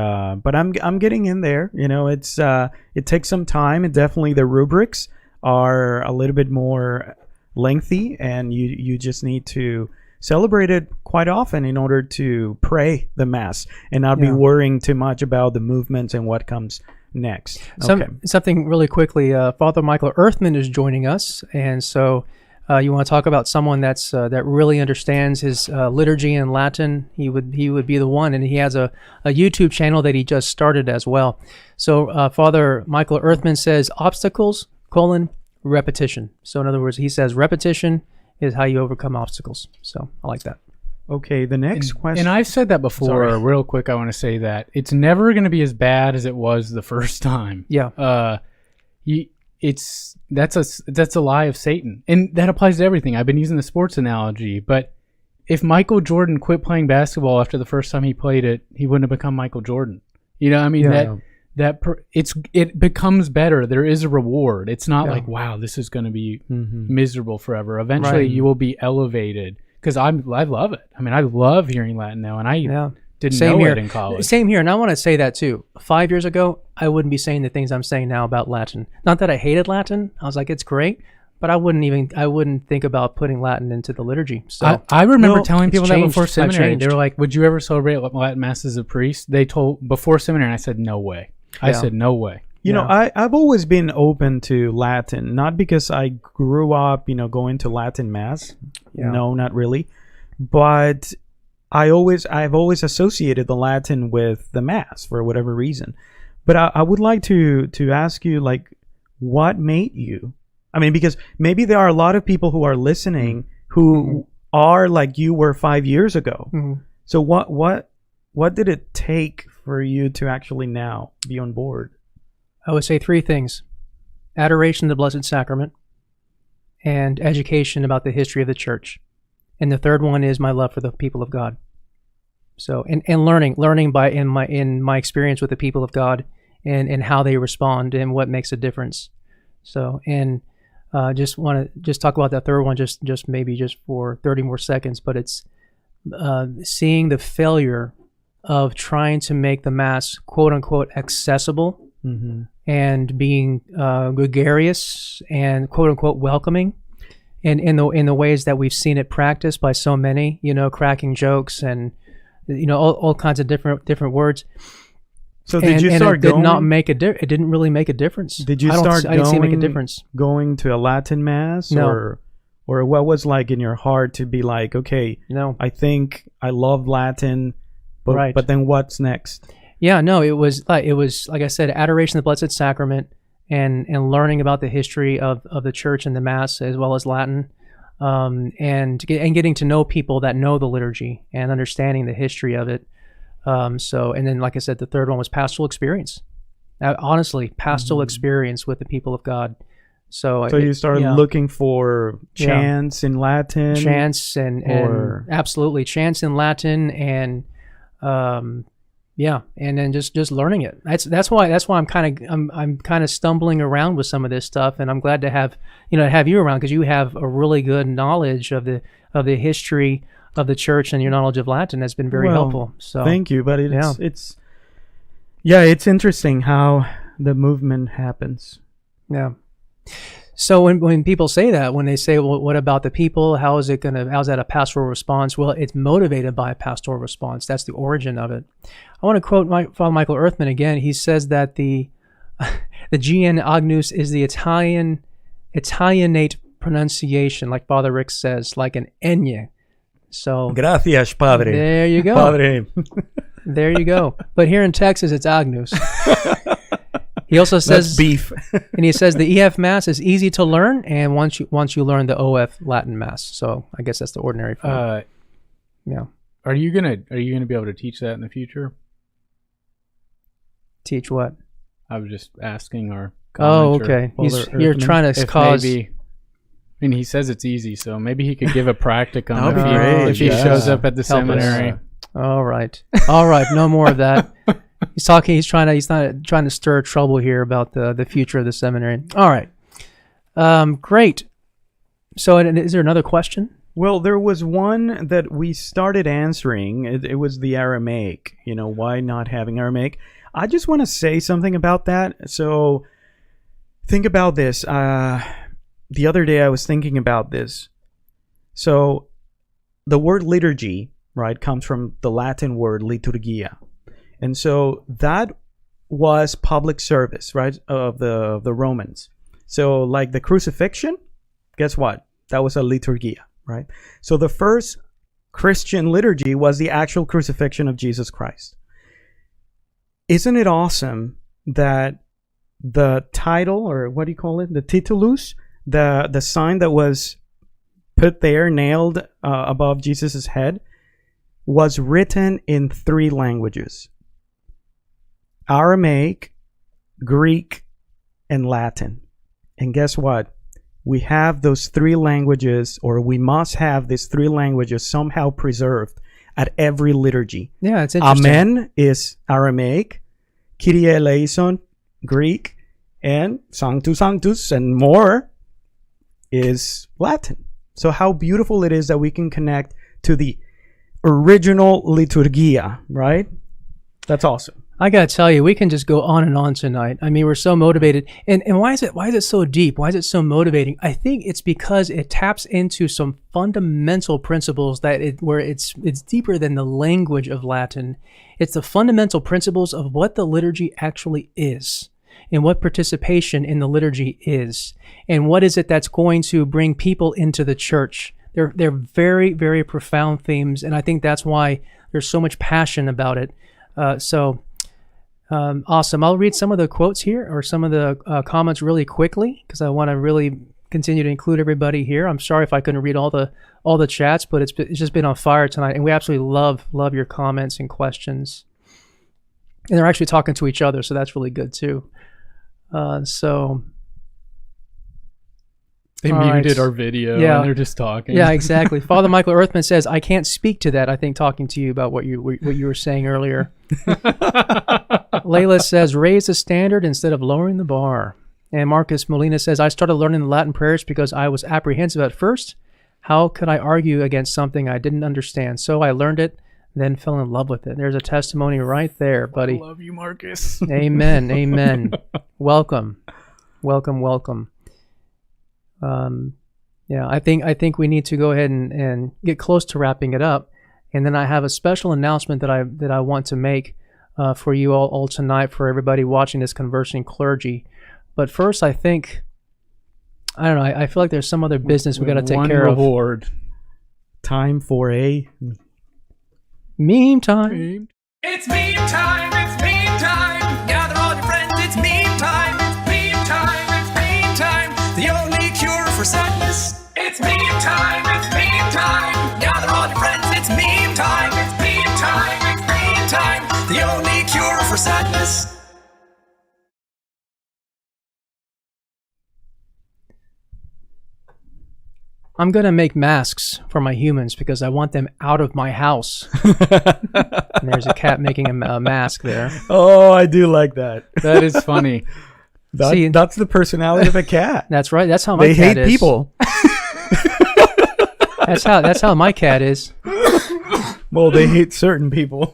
but I'm getting in there. It's it takes some time, and definitely the rubrics are a little bit more lengthy, and you just need to celebrate it quite often in order to pray the Mass and not be worrying too much about the movements and what comes next. Something really quickly, Father Michael Earthman is joining us, and so you want to talk about someone that really understands his liturgy in Latin. He would be the one, and he has a YouTube channel that he just started as well. So Father Michael Earthman says obstacles, repetition. So in other words, he says repetition is how you overcome obstacles. So I like that. Okay, the next question. And I've said that before. Sorry. Real quick, I want to say that it's never going to be as bad as it was the first time. Yeah. That's a lie of Satan, and that applies to everything. I've been using the sports analogy, but if Michael Jordan quit playing basketball after the first time he played it, he wouldn't have become Michael Jordan. You know, I mean it becomes better. There is a reward. It's not like, wow, this is going to be miserable forever. Eventually, you will be elevated. Because I love it. I mean, I love hearing Latin now, and I didn't know it in college. Same here, and I want to say that too. 5 years ago, I wouldn't be saying the things I'm saying now about Latin. Not that I hated Latin. I was like, it's great, but I wouldn't think about putting Latin into the liturgy. So I remember telling people that changed. before I've seminary. changed. They were like, "Would you ever celebrate Latin Mass as a priest?" They told before seminary, and I said, "No way." I said, "No way." You know, I've always been open to Latin, not because I grew up, going to Latin Mass. Yeah. No, not really. But I've always associated the Latin with the Mass for whatever reason. But I would like to ask you, like, what made you? I mean, because maybe there are a lot of people who are listening who are like you were 5 years ago. So what did it take for you to actually now be on board? I would say three things: adoration of the Blessed Sacrament, and education about the history of the Church. And the third one is my love for the people of God. So, and learning by in my experience with the people of God and how they respond and what makes a difference. So, and just want to talk about that third one just for 30 more seconds. But it's seeing the failure of trying to make the Mass quote unquote accessible and being gregarious and quote unquote welcoming. In the ways that we've seen it practiced by so many, cracking jokes and all kinds of different words. So did you start it did going? Not make a it didn't really make a difference. Did you I didn't see it make a difference. Going to a Latin Mass, No. or what was like in your heart to be like, okay, No. I think I love Latin, but Right. but then what's next? Yeah, no, it was like I said, adoration of the Blessed Sacrament. And learning about the history of the Church and the Mass as well as Latin, and getting to know people that know the liturgy and understanding the history of it. And then, like I said, the third one was pastoral experience. Honestly, pastoral experience with the people of God. So You started looking for chants in Latin, chants and absolutely chants in Latin and. And then just learning it. That's why I'm kind of stumbling around with some of this stuff, and I'm glad to have you around because you have a really good knowledge of the history of the Church, and your knowledge of Latin has been very helpful. So thank you, but it's interesting how the movement happens. Yeah. So when people say that, when they say, well, what about the people? How's that a pastoral response? Well, it's motivated by a pastoral response. That's the origin of it. I want to quote Father Michael Earthman again. He says that the GN Agnus is the Italianate pronunciation, like Father Rick says, like an ñ. So Gracias, Padre. There you go. Padre. There you go. But here in Texas, it's Agnus. He also says That's beef. and he says the EF Mass is easy to learn, and once you learn the OF Latin Mass, so I guess that's the ordinary form. Yeah. Are you gonna be able to teach that in the future? Teach what? I was just asking our. Oh, commenter, okay. Father You're Earthman, trying to if cause. maybe, I mean, he says it's easzy, so maybe he could give a practicum That'd be great, if he yeah. shows up at the Help us. seminary. All right. No more of that. He's not trying to stir trouble here about the future of the seminary. All right. Great. So is there another question? Well, there was one that we started answering. It was the Aramaic. Why not having Aramaic? I just want to say something about that. So think about this. The other day I was thinking about this. So the word liturgy, right, comes from the Latin word liturgia. And so that was public service, right, of the Romans. So like the crucifixion, guess what? That was a liturgia, right? So the first Christian liturgy was the actual crucifixion of Jesus Christ. Isn't it awesome that the title, or what do you call it? The titulus, the sign that was put there, nailed above Jesus' head, was written in 3 languages: Aramaic, Greek, and Latin. And guess what? We have those 3 languages, or we must have these 3 languages somehow preserved at every liturgy. Yeah, it's interesting. Amen is Aramaic, Kyrie eleison, Greek, and Sanctus Sanctus and more is Latin. So how beautiful it is that we can connect to the original liturgia, right? That's awesome. I gotta tell you, we can just go on and on tonight. I mean, we're so motivated. And why is it so deep? Why is it so motivating? I think it's because it taps into some fundamental principles where it's deeper than the language of Latin. It's the fundamental principles of what the liturgy actually is, and what participation in the liturgy is, and what is it that's going to bring people into the church. They're very, very profound themes, and I think that's why there's so much passion about it. Awesome. I'll read some of the quotes here, or some of the comments really quickly, because I want to really continue to include everybody here. I'm sorry if I couldn't read all the chats, but it's just been on fire tonight, and we absolutely love your comments and questions. And they're actually talking to each other, so that's really good too. They muted our video, and they're just talking. Yeah, exactly. Father Michael Earthman says, "I can't speak to that." I think talking to you about what you were saying earlier. Layla says, "Raise the standard instead of lowering the bar." And Marcus Molina says, "I started learning the Latin prayers because I was apprehensive at first. How could I argue against something I didn't understand? So I learned it, then fell in love with it." There's a testimony right there, buddy. I love you, Marcus. Amen. Amen. Welcome. Yeah, I think we need to go ahead and get close to wrapping it up, and then I have a special announcement that I want to make for you all tonight, for everybody watching this Conversing Clergy. But first, I don't know. I feel like there's some other business we got to take care reward. Time for a meme time. It's meme time, it's meme time. Gather all your friends, it's meme time. It's meme time, it's meme time. The only cure for sadness. It's meme time, it's meme time. Gather all your friends, it's meme time. It's meme time, it's meme time. The only cure for sadness. I'm going to make masks for my humans because I want them out of my house. And there's a cat making a mask there. Oh, I do like that. That is funny. That's the personality of a cat. That's right. That's how my cat is. They hate people. That's how my cat is. Well, they hate certain people.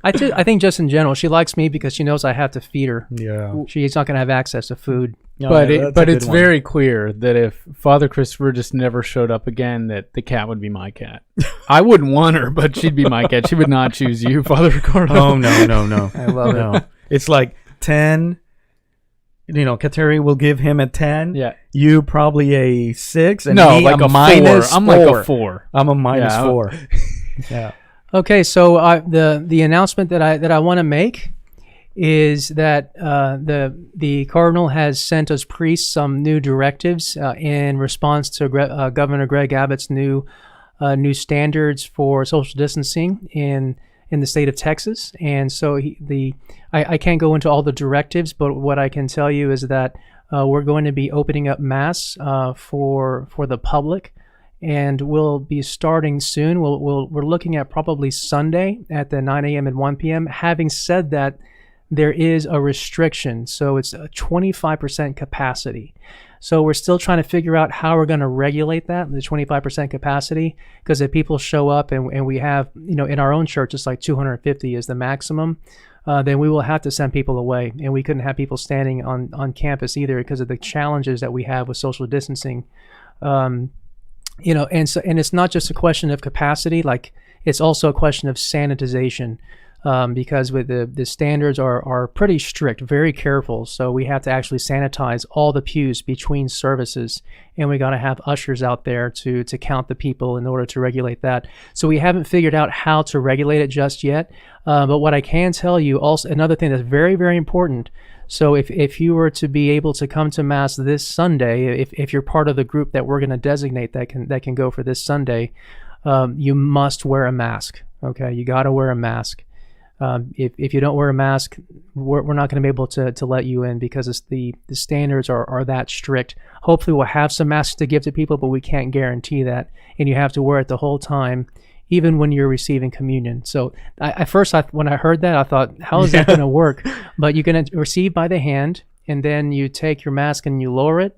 I think just in general, she likes me because she knows I have to feed her. Yeah. She's not going to have access to food. But it's very clear that if Father Christopher just never showed up again, that the cat would be my cat. I wouldn't want her, but she'd be my cat. She would not choose you, Father Ricardo. Oh, no. I love it. It's like 10. Kateri will give him a 10. Yeah. You probably a 6. And no, me like a minus 4. I'm 4. like a 4. I'm a minus Yeah. 4. Yeah. Okay, so the announcement that I want to make is that the Cardinal has sent us priests some new directives in response to Governor Greg Abbott's new standards for social distancing in the state of Texas. And so I can't go into all the directives, but what I can tell you is that we're going to be opening up Mass for the public. And we'll be starting soon. We're looking at probably Sunday at the 9 a.m. and 1 p.m. Having said that, there is a restriction. So it's a 25% capacity. So we're still trying to figure out how we're going to regulate that, the 25% capacity, because if people show up and we have, in our own church, it's like 250 is the maximum, then we will have to send people away. And we couldn't have people standing on campus either because of the challenges that we have with social distancing. And it's not just a question of capacity, like it's also a question of sanitization, because with the standards are pretty strict, very careful. So we have to actually sanitize all the pews between services, and we got to have ushers out there to count the people in order to regulate that. So we haven't figured out how to regulate it just yet. But what I can tell you also, another thing that's very, very important. So if you were to be able to come to Mass this Sunday, if you're part of the group that we're going to designate that can go for this Sunday, you must wear a mask. Okay, you got to wear a mask. If you don't wear a mask, we're not going to be able to let you in because the standards are that strict. Hopefully we'll have some masks to give to people, but we can't guarantee that. And you have to wear it the whole time, even when you're receiving communion. So at first, when I heard that, I thought, how is that going to work? But you're going to receive by the hand, and then you take your mask and you lower it,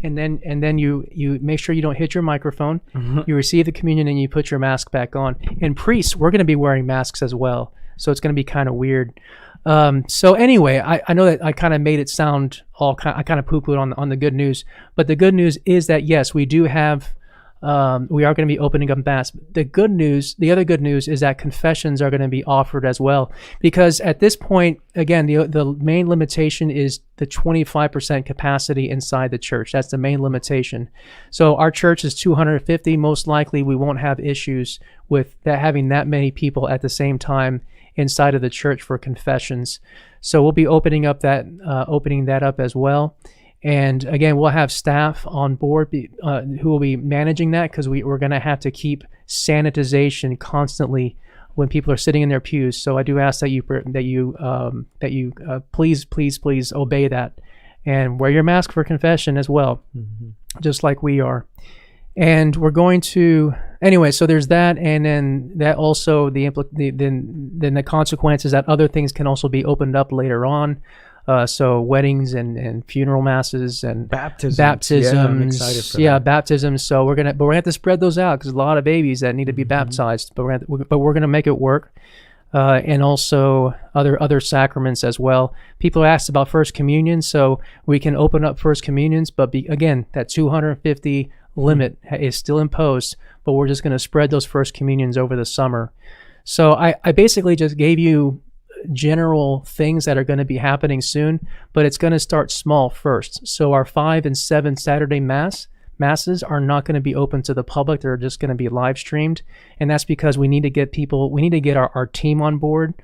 and then you make sure you don't hit your microphone. Mm-hmm. You receive the communion and you put your mask back on. And priests, we're going to be wearing masks as well. So it's going to be kind of weird. So anyway, I know that I kind of made it sound I kind of poo-pooed on the good news, but the good news is that yes, we do have. We are going to be opening up Mass. The other good news is that confessions are going to be offered as well, because at this point, again, the main limitation is the 25% capacity inside the church. That's the main limitation. So our church is 250. Most likely, we won't have issues with that having that many people at the same time inside of the church for confessions. So we'll be opening that up as well. And again, we'll have staff on board who will be managing that, because we're going to have to keep sanitization constantly when people are sitting in their pews. So I do ask that you please obey that and wear your mask for confession as well, just like we are. And we're going to anyway. So there's that, and then that also then the consequences that other things can also be opened up later on. So weddings and funeral masses and baptisms. Yeah, I'm excited for that. Baptisms. So we're gonna have to spread those out, because a lot of babies that need to be baptized. But we're gonna make it work, and also other sacraments as well. People asked about First Communion, so we can open up First Communions, but again, that 250 limit is still imposed. But we're just gonna spread those First Communions over the summer. So I basically just gave you general things that are going to be happening soon, but it's going to start small first. So our 5 and 7 Saturday masses are not going to be open to the public. They're just going to be live streamed, and that's because we need to get our team on board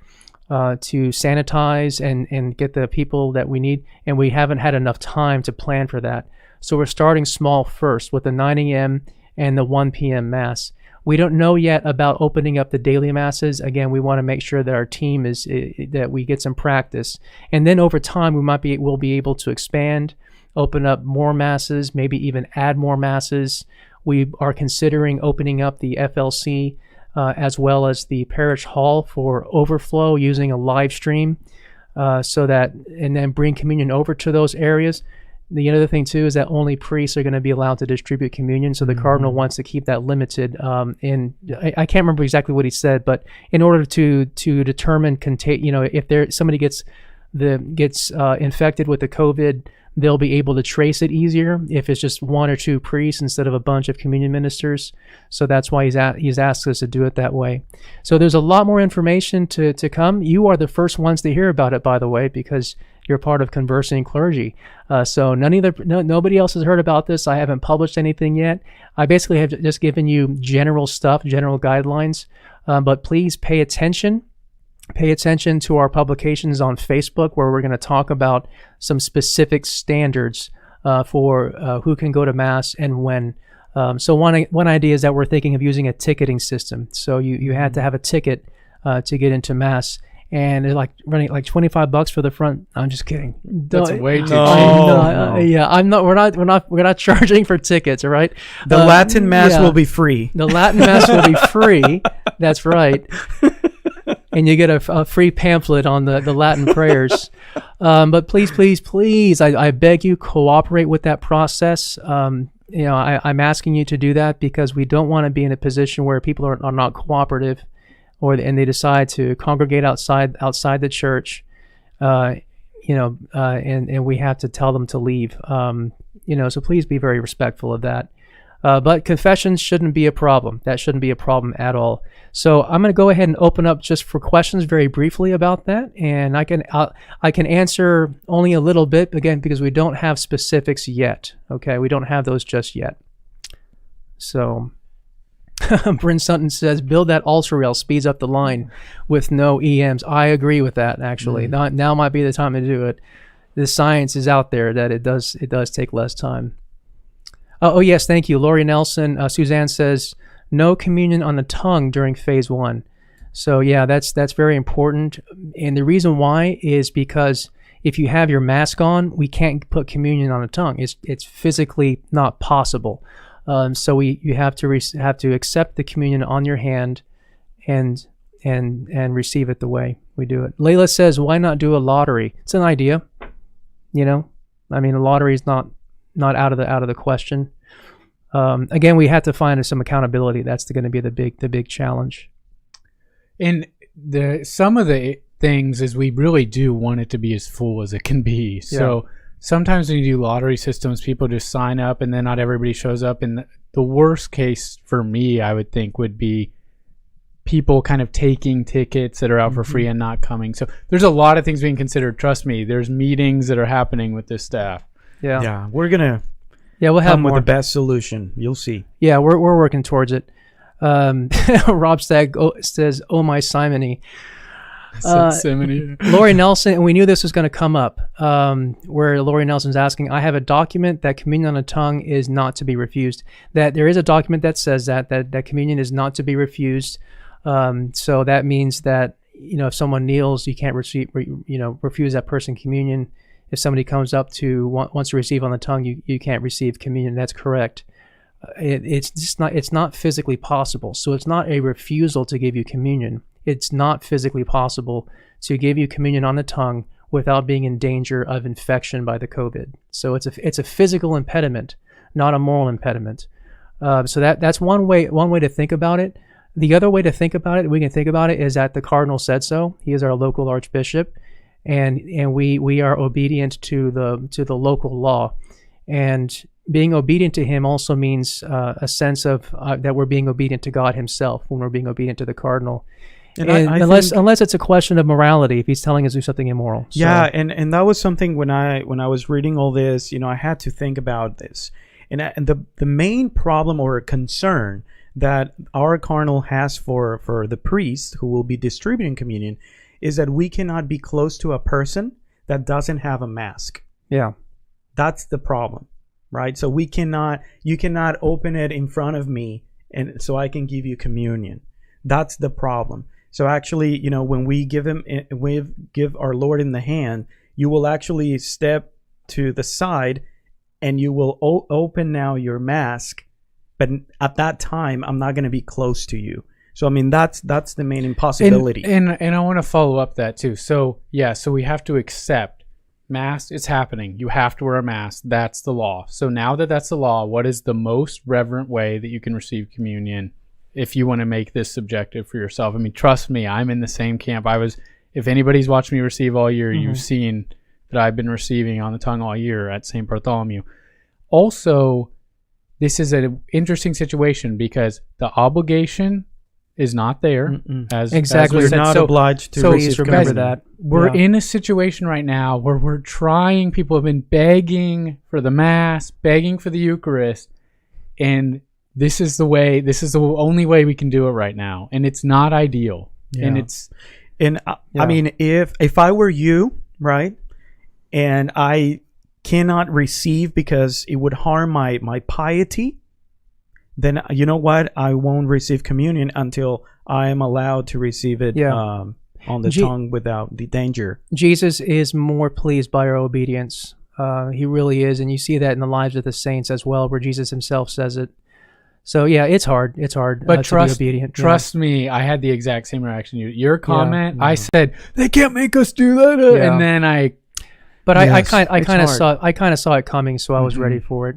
to sanitize and get the people that we need, and we haven't had enough time to plan for that. So we're starting small first with the 9 a.m. and the 1 p.m. Mass. We don't know yet about opening up the daily masses. Again, we want to make sure that our team that we get some practice, and then over time we'll be able to expand, open up more masses, maybe even add more masses. We are considering opening up the FLC as well as the parish hall for overflow using a live stream, and then bring communion over to those areas. The other thing too is that only priests are going to be allowed to distribute communion. So the cardinal wants to keep that limited. And I can't remember exactly what he said, but in order to determine if somebody gets infected with the COVID, they'll be able to trace it easier if it's just 1 or 2 priests instead of a bunch of communion ministers. So that's why he's asked us to do it that way. So there's a lot more information to come. You are the first ones to hear about it, by the way, because you're part of Conversing Clergy. So nobody else has heard about this. I haven't published anything yet. I basically have just given you general stuff, general guidelines. But please pay attention. Pay attention to our publications on Facebook, where we're going to talk about some specific standards for who can go to Mass and when. So one idea is that we're thinking of using a ticketing system. So you had to have a ticket to get into Mass. And they're running $25 for the front. I'm just kidding. That's way too cheap. We're not charging for tickets. All right. The Latin Mass will be free. The Latin Mass will be free. That's right. And you get a free pamphlet on the Latin prayers. But please, I beg you, cooperate with that process. I'm asking you to do that because we don't want to be in a position where people are not cooperative, and they decide to congregate outside the church, and we have to tell them to leave. So please be very respectful of that. But confessions shouldn't be a problem. That shouldn't be a problem at all. So I'm going to go ahead and open up just for questions very briefly about that, and I can answer only a little bit, again, because we don't have specifics yet. Okay, we don't have those just yet. So Bryn Sutton says, build that altar rail, speeds up the line with no EMs. I agree with that, actually. Now might be the time to do it. the science is out there that it does take less time. Oh yes, thank you, Lori Nelson. Suzanne says no communion on the tongue during phase 1. So yeah, that's very important. And the reason why is because if you have your mask on, we can't put communion on the tongue. It's physically not possible. So you have to accept the communion on your hand, and receive it the way we do it. Layla says, why not do a lottery? It's an idea. You know, I mean, a lottery is not out of the question. Again, we have to find some accountability. That's going to be the big challenge. And some of the things is we really do want it to be as full as it can be. So sometimes when you do lottery systems, people just sign up and then not everybody shows up. And the worst case for me, I would think, would be people kind of taking tickets that are out for free and not coming. So there's a lot of things being considered. Trust me, there's meetings that are happening with this staff. Yeah, we're gonna we'll have come more. with the best solution. You'll see. Yeah, we're working towards it. Rob Stagg says, "Oh my simony." Lori Nelson, and we knew this was going to come up. Where Lori Nelson's asking, I have a document that communion on the tongue is not to be refused. That there is a document that says that communion is not to be refused. So that means that, you know, if someone kneels, you can't refuse that person communion. If somebody comes up wants to receive on the tongue, you can't receive communion. That's correct. It's not physically possible. So it's not a refusal to give you communion. It's not physically possible to give you communion on the tongue without being in danger of infection by the COVID. So it's a physical impediment, not a moral impediment. So that's one way to think about it. The other way to think about it, we can think about it, is that the cardinal said so. He is our local archbishop, and we are obedient to the local law. And being obedient to him also means a sense of that we're being obedient to God himself when we're being obedient to the cardinal. And unless it's a question of morality, if he's telling us to do something immoral. So. Yeah, and that was something when I was reading all this, you know, I had to think about this. And the main problem or concern that our cardinal has for the priest who will be distributing communion is that we cannot be close to a person that doesn't have a mask. Yeah. That's the problem, right? So you cannot open it in front of me and so I can give you communion. That's the problem. So actually, you know, when we give our Lord in the hand, you will actually step to the side and you will open now your mask. But at that time, I'm not going to be close to you. So, I mean, that's the main impossibility. And I want to follow up that too. So, so we have to accept mask. It's happening. You have to wear a mask. That's the law. So now that's the law, what is the most reverent way that you can receive communion if you want to make this subjective for yourself? I mean, trust me, I'm in the same camp. If anybody's watched me receive all year, you've seen that I've been receiving on the tongue all year at St. Bartholomew. Also, this is an interesting situation because the obligation is not there. Exactly. You're not obliged to please remember that. We're in a situation right now where we're trying, people have been begging for the Mass, begging for the Eucharist, and this is the only way we can do it right now. And it's not ideal. Yeah. I mean, if I were you, right, and I cannot receive because it would harm my piety, then you know what? I won't receive communion until I am allowed to receive it on the tongue without the danger. Jesus is more pleased by our obedience. He really is. And you see that in the lives of the saints as well, where Jesus himself says it. So yeah, it's hard. It's hard but to be obedient. Trust me, I had the exact same reaction. Your comment, I said, they can't make us do that. And then I kind of saw it coming, so I was ready for it.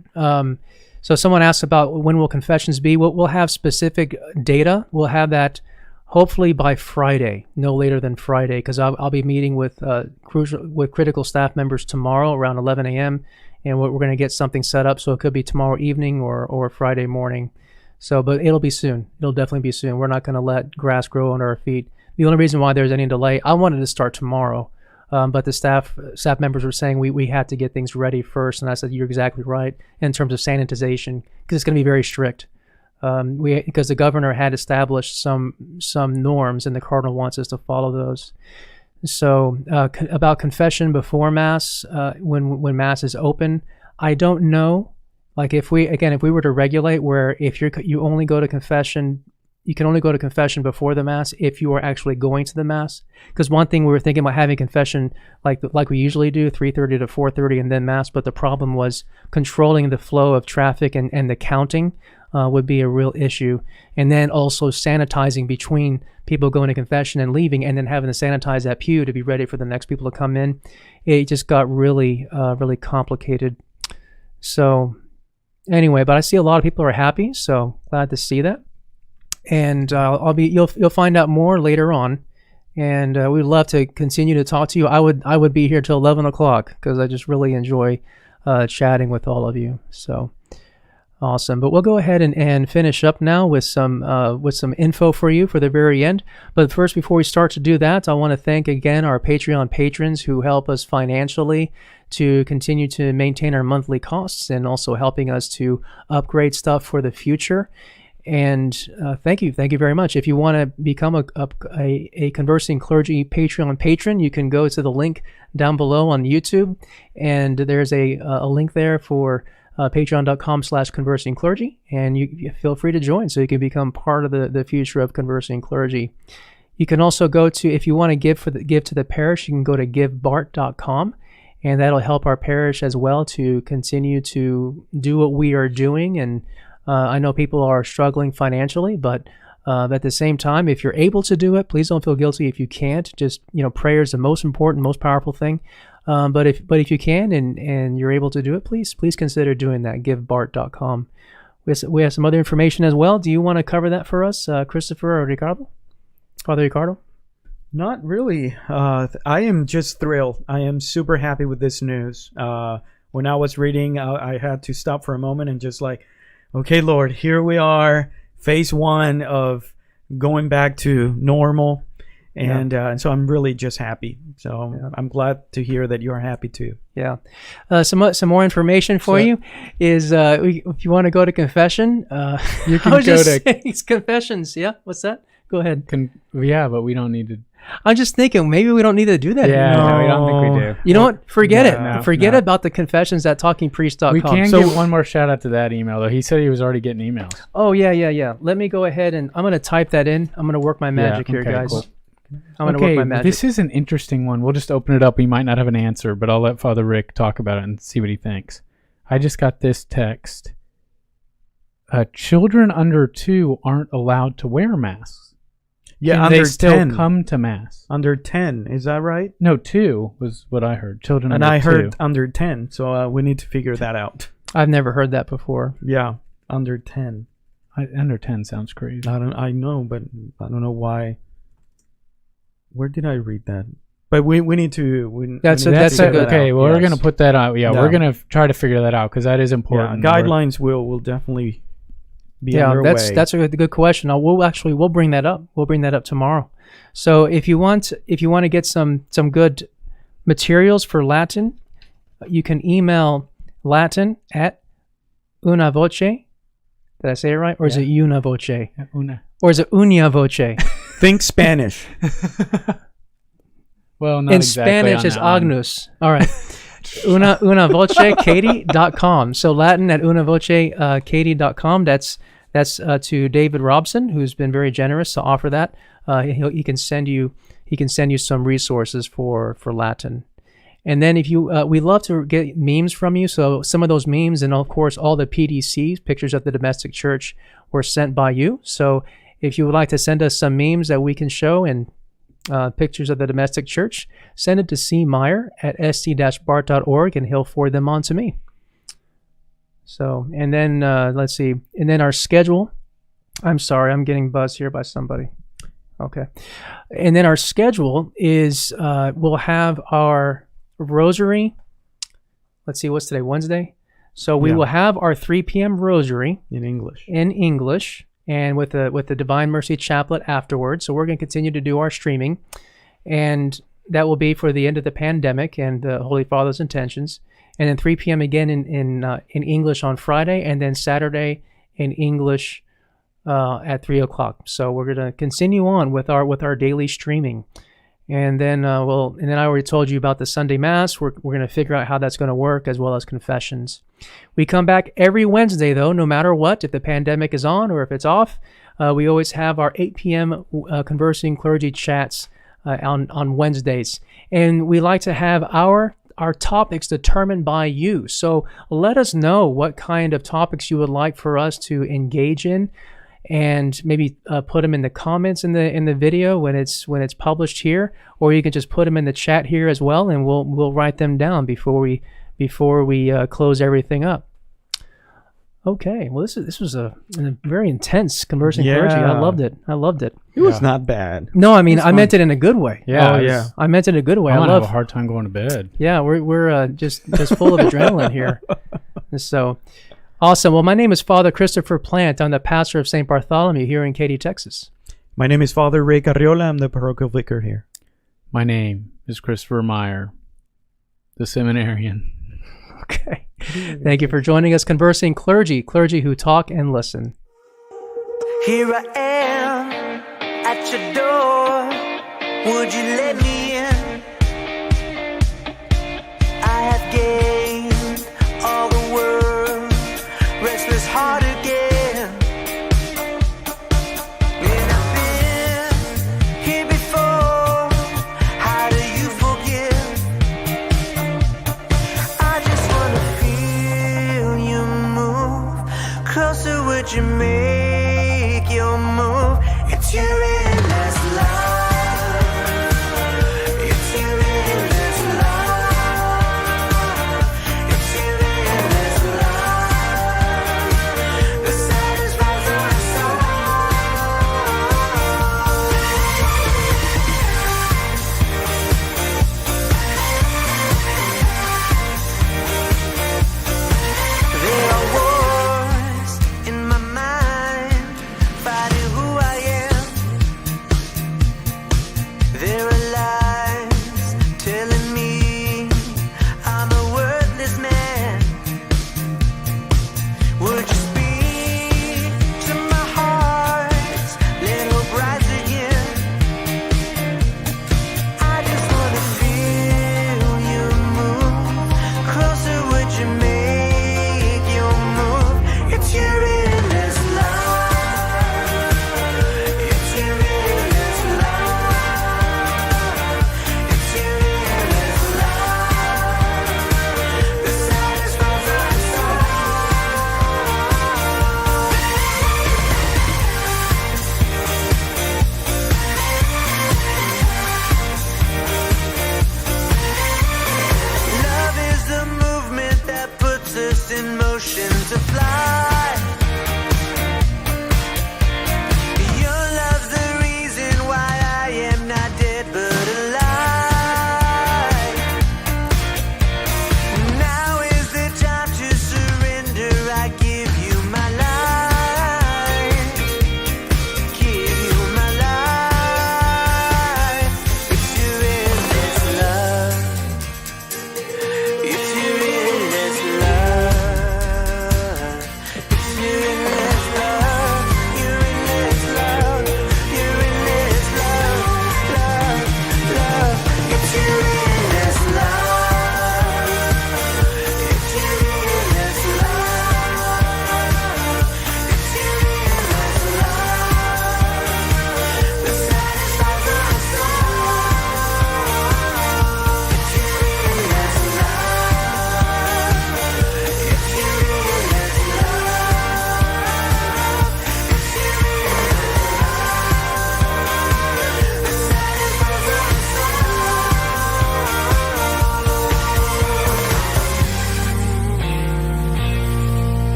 So someone asked about when will confessions be. We'll have specific data. We'll have that hopefully by Friday, no later than Friday, because I'll be meeting with critical staff members tomorrow around 11 a.m. and we're going to get something set up. So it could be tomorrow evening or Friday morning. So, but it'll be soon. It'll definitely be soon. We're not going to let grass grow under our feet. The only reason why there's any delay, I wanted to start tomorrow. But the staff members were saying we had to get things ready first, and I said you're exactly right in terms of sanitization, because it's going to be very strict. Because the governor had established some norms, and the cardinal wants us to follow those. So about confession before Mass, when Mass is open, I don't know. Like if we were to regulate where if you only go to confession, you can only go to confession before the Mass if you are actually going to the Mass. Because one thing we were thinking about having confession like we usually do, 3:30 to 4:30 and then Mass, but the problem was controlling the flow of traffic and the counting would be a real issue. And then also sanitizing between people going to confession and leaving, and then having to sanitize that pew to be ready for the next people to come in. It just got really complicated. So anyway, but I see a lot of people are happy, so glad to see that. And you'll find out more later on, and we'd love to continue to talk to you. I would be here till 11 o'clock because I just really enjoy chatting with all of you. So awesome. But we'll go ahead and finish up now with some info for you for the very end. But first, before we start to do that, I want to thank again our Patreon patrons who help us financially to continue to maintain our monthly costs and also helping us to upgrade stuff for the future. And thank you very much. If you want to become a Conversing Clergy Patreon patron, you can go to the link down below on YouTube, and there's a link there for patreon.com/Conversing Clergy, and you feel free to join so you can become part of the future of Conversing Clergy. You can also go to, if you want to give to the parish, you can go to givebart.com, and that'll help our parish as well to continue to do what we are doing. And I know people are struggling financially, but at the same time, if you're able to do it, please don't feel guilty if you can't. Just, prayer is the most important, most powerful thing. But if you can and you're able to do it, please consider doing that. Givebart.com. We have some other information as well. Do you want to cover that for us, Christopher or Ricardo? Father Ricardo? Not really. I am just thrilled. I am super happy with this news. When I was reading, I had to stop for a moment and just like, okay, Lord, here we are, phase 1 of going back to normal. And so I'm really just happy. So I'm glad to hear that you're happy too. Yeah. Some more information for you is if you want to go to confession, you can go to confessions. Yeah. What's that? Go ahead. But we don't need to. I'm just thinking maybe we don't need to do that. Yeah, no, we don't think we do. You know what? Forget it. Forget about the confessions at talkingpriest.com. We can get one more shout out to that email though. He said he was already getting emails. Oh yeah. Let me go ahead and I'm going to type that in. I'm going to work my magic here, guys. Cool. I'm going to work my magic. This is an interesting one. We'll just open it up. We might not have an answer, but I'll let Father Rick talk about it and see what he thinks. I just got this text. Children under 2 aren't allowed to wear masks. Yeah, and under they still 10. come to Mass. Under 10, is that right? No, 2 was what I heard. Children and under 2. And I heard under 10, so we need to figure that out. I've never heard that before. Yeah, under 10. Under 10 sounds crazy. I know, but I don't know why. Where did I read that? But we need to. That's okay. Well, we're gonna put that out. Yeah, we're gonna try to figure that out because that is important. Yeah, guidelines will definitely be underway. That's a good question. We'll bring that up. We'll bring that up tomorrow. So if you want to get some good materials for Latin, you can email Latin at una voce. Did I say it right? Or is it una voce? Una. Or is it unia voce? Think Spanish. Well, not in exactly Spanish is agnus. All right. unavocekatie.com. So Latin at unavocekatie.com. That's to David Robson, who's been very generous to offer that. He can send you some resources for Latin. And then if you we love to get memes from you. So some of those memes and of course all the PDCs, pictures of the domestic church, were sent by you. So if you would like to send us some memes that we can show and pictures of the domestic church, send it to cmeyer at st-bart.org and he'll forward them on to me. So, and then let's see, and then our schedule. I'm sorry, I'm getting buzzed here by somebody. Okay. And then our schedule is we'll have our Rosary. Let's see, what's today? Wednesday? So we will have our 3 p.m. Rosary in English. And with the Divine Mercy Chaplet afterwards. So we're going to continue to do our streaming, and that will be for the end of the pandemic and the Holy Father's intentions. And then 3 p.m. again in English on Friday, and then Saturday in English at 3 o'clock. So we're going to continue on with our daily streaming, And then I already told you about the Sunday Mass. We're going to figure out how that's going to work, as well as confessions. We come back every Wednesday, though, no matter what, if the pandemic is on or if it's off. We always have our 8 p.m. Conversing Clergy chats on Wednesdays. And we like to have our topics determined by you. So let us know what kind of topics you would like for us to engage in, and maybe put them in the comments in the video when it's published here, or you can just put them in the chat here as well, and we'll write them down before we close everything up. Okay, well this was a very intense Conversing Clergy. I loved it. It was not bad. No, I mean I meant it in a good way. Yeah, I meant it in a good way. I'm gonna have a hard time going to bed. Yeah, we're just full of adrenaline here. So awesome. Well, my name is Father Christopher Plant. I'm the pastor of St. Bartholomew here in Katy, Texas. My name is Father Ray Carriola. I'm the parochial vicar here. My name is Christopher Meyer, the seminarian. Okay. Thank you for joining us, Conversing Clergy who talk and listen. Here I am at your door. Would you let me in? I have gained all the world, restless heart again. And I've been here before. How do you forgive? I just wanna feel you move closer. Would you make your move? It's your